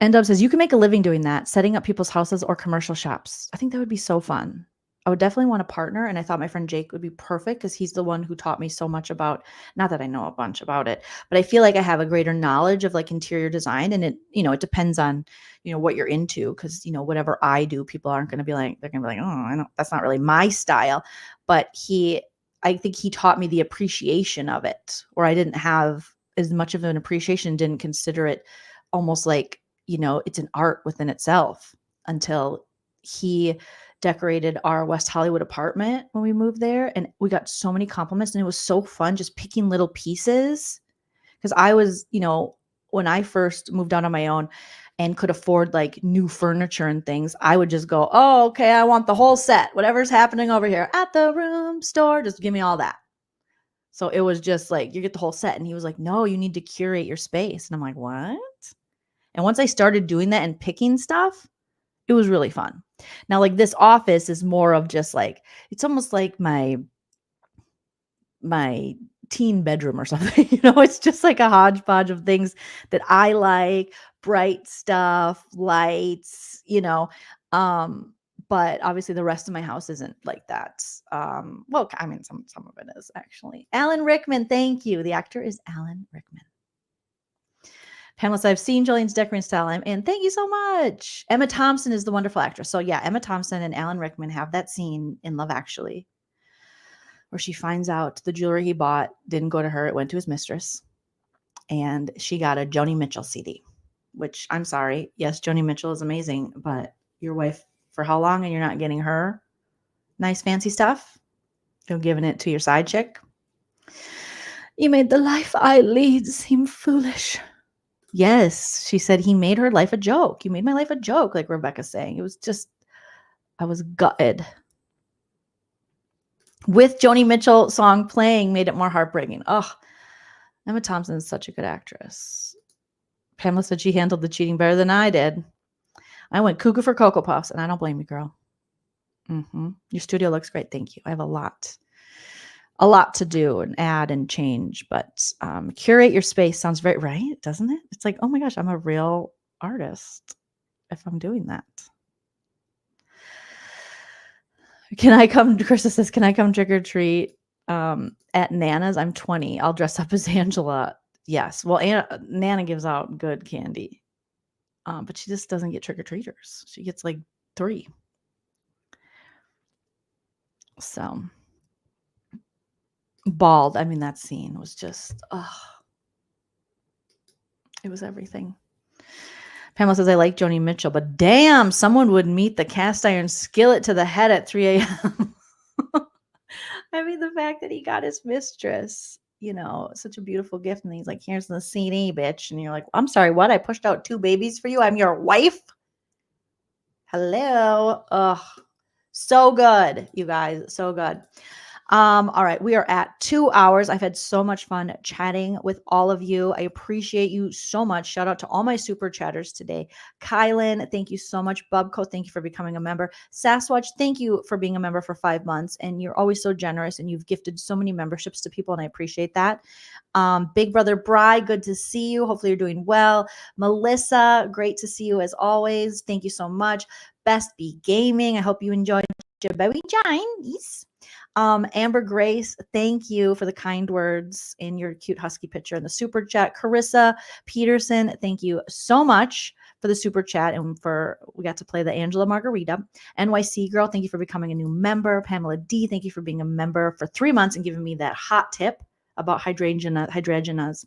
N-Dub says, you can make a living doing that, setting up people's houses or commercial shops. I think that would be so fun. I would definitely want to partner, and I thought my friend Jake would be perfect because he's the one who taught me so much about, not that I know a bunch about it, but I feel like I have a greater knowledge of like interior design, and it, it depends on, what you're into, because, whatever I do, people aren't going to be like, they're going to be like, oh, I know that's not really my style, but I think he taught me the appreciation of it, or I didn't have as much of an appreciation, didn't consider it almost like, it's an art within itself until he decorated our West Hollywood apartment when we moved there. And we got so many compliments and it was so fun just picking little pieces. Cause I was, when I first moved out on my own and could afford like new furniture and things, I would just go, oh, okay, I want the whole set, whatever's happening over here at the room store, just give me all that. So it was just like, you get the whole set. And he was like, no, you need to curate your space. And I'm like, what? And once I started doing that and picking stuff, it was really fun. Now, like this office is more of just like, it's almost like my teen bedroom or something. It's just like a hodgepodge of things that I like, bright stuff, lights, but obviously the rest of my house isn't like that. Well, I mean, some of it is actually. Alan Rickman, thank you. The actor is Alan Rickman. Pamela said, I've seen Jolene's decorating style, and thank you so much. Emma Thompson is the wonderful actress. So yeah, Emma Thompson and Alan Rickman have that scene in Love Actually where she finds out the jewelry he bought didn't go to her. It went to his mistress. And she got a Joni Mitchell CD, which I'm sorry. Yes, Joni Mitchell is amazing, but your wife for how long and you're not getting her nice fancy stuff? You're giving it to your side chick. You made the life I lead seem foolish. Yes, she said he made her life a joke. You made my life a joke, like Rebecca's saying. It was just, I was gutted. With Joni Mitchell song playing made it more heartbreaking. Oh, Emma Thompson is such a good actress. Pamela said she handled the cheating better than I did. I went cuckoo for Cocoa Puffs, and I don't blame you, girl. Your studio looks great. Thank you. I have a lot to do and add and change, but curate your space sounds very right, doesn't it? It's like, oh my gosh, I'm a real artist if I'm doing that. Krista says, can I come trick or treat at Nana's? I'm 20. I'll dress up as Angela. Yes. Well, Nana gives out good candy, but she just doesn't get trick or treaters. She gets like 3. So bald. I mean, that scene was just, it was everything. Pamela says, I like Joni Mitchell, but damn, someone would meet the cast iron skillet to the head at 3 a.m. I mean, the fact that he got his mistress, such a beautiful gift. And he's like, here's the CD, bitch. And you're like, I'm sorry, what? I pushed out 2 babies for you? I'm your wife? Hello. Ugh. So good, you guys. So good. All right, we are at 2 hours. I've had so much fun chatting with all of you. I appreciate you so much. Shout out to all my super chatters today. Kylan, thank you so much. Bubco, thank you for becoming a member. Sasquatch, thank you for being a member for 5 months. And you're always so generous, and you've gifted so many memberships to people, and I appreciate that. Big Brother Bry, good to see you. Hopefully you're doing well. Melissa, great to see you as always. Thank you so much. Best Be Gaming, I hope you enjoyed your baby Giants. Amber Grace, thank you for the kind words in your cute husky picture in the super chat. Carissa Peterson, thank you so much for the super chat and we got to play the Angela Margarita. NYC Girl, thank you for becoming a new member. Pamela D, thank you for being a member for 3 months and giving me that hot tip about hydrangeas.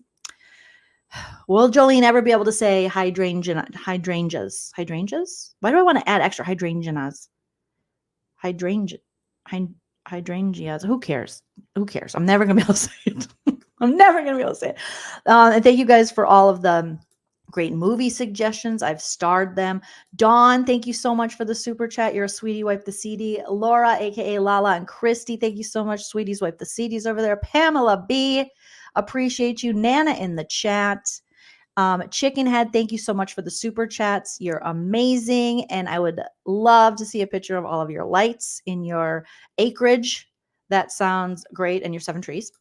Will Jolene ever be able to say hydrangeas? Why do I want to add extra hydrangeas? Hydrangeas. Who cares? I'm never going to be able to say it. I'm never going to be able to say it. And thank you guys for all of the great movie suggestions. I've starred them. Dawn, thank you so much for the super chat. You're a sweetie. Wipe the CD. Laura, aka Lala, and Christy, thank you so much. Sweeties, wipe the CDs over there. Pamela B, appreciate you. Nana in the chat. Chicken Head, thank you so much for the super chats. You're amazing. And I would love to see a picture of all of your lights in your acreage. That sounds great. And your 7 trees.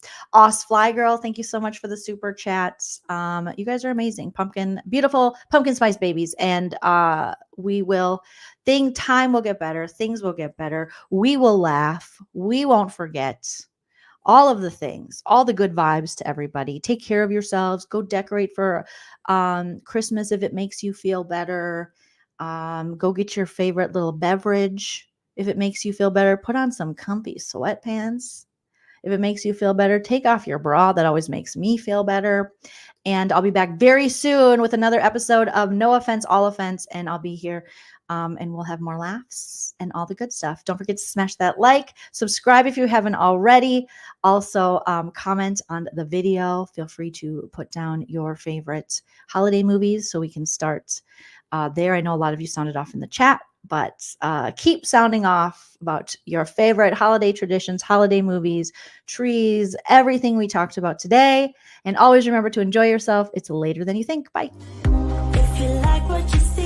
Fly Girl, thank you so much for the super chats. You guys are amazing. Beautiful pumpkin spice babies. And time will get better. Things will get better. We will laugh. We won't forget. All of the things, all the good vibes to everybody. Take care of yourselves. Go decorate for Christmas if it makes you feel better. Go get your favorite little beverage if it makes you feel better. Put on some comfy sweatpants if it makes you feel better. Take off your bra. That always makes me feel better. And I'll be back very soon with another episode of No Offense, All Offense. And I'll be here and we'll have more laughs and all the good stuff. Don't forget to smash that like, subscribe if you haven't already. Also, comment on the video. Feel free to put down your favorite holiday movies so we can start there. I know a lot of you sounded off in the chat, but keep sounding off about your favorite holiday traditions, holiday movies, trees, everything we talked about today. And always remember to enjoy yourself. It's later than you think. Bye. If you like what you see.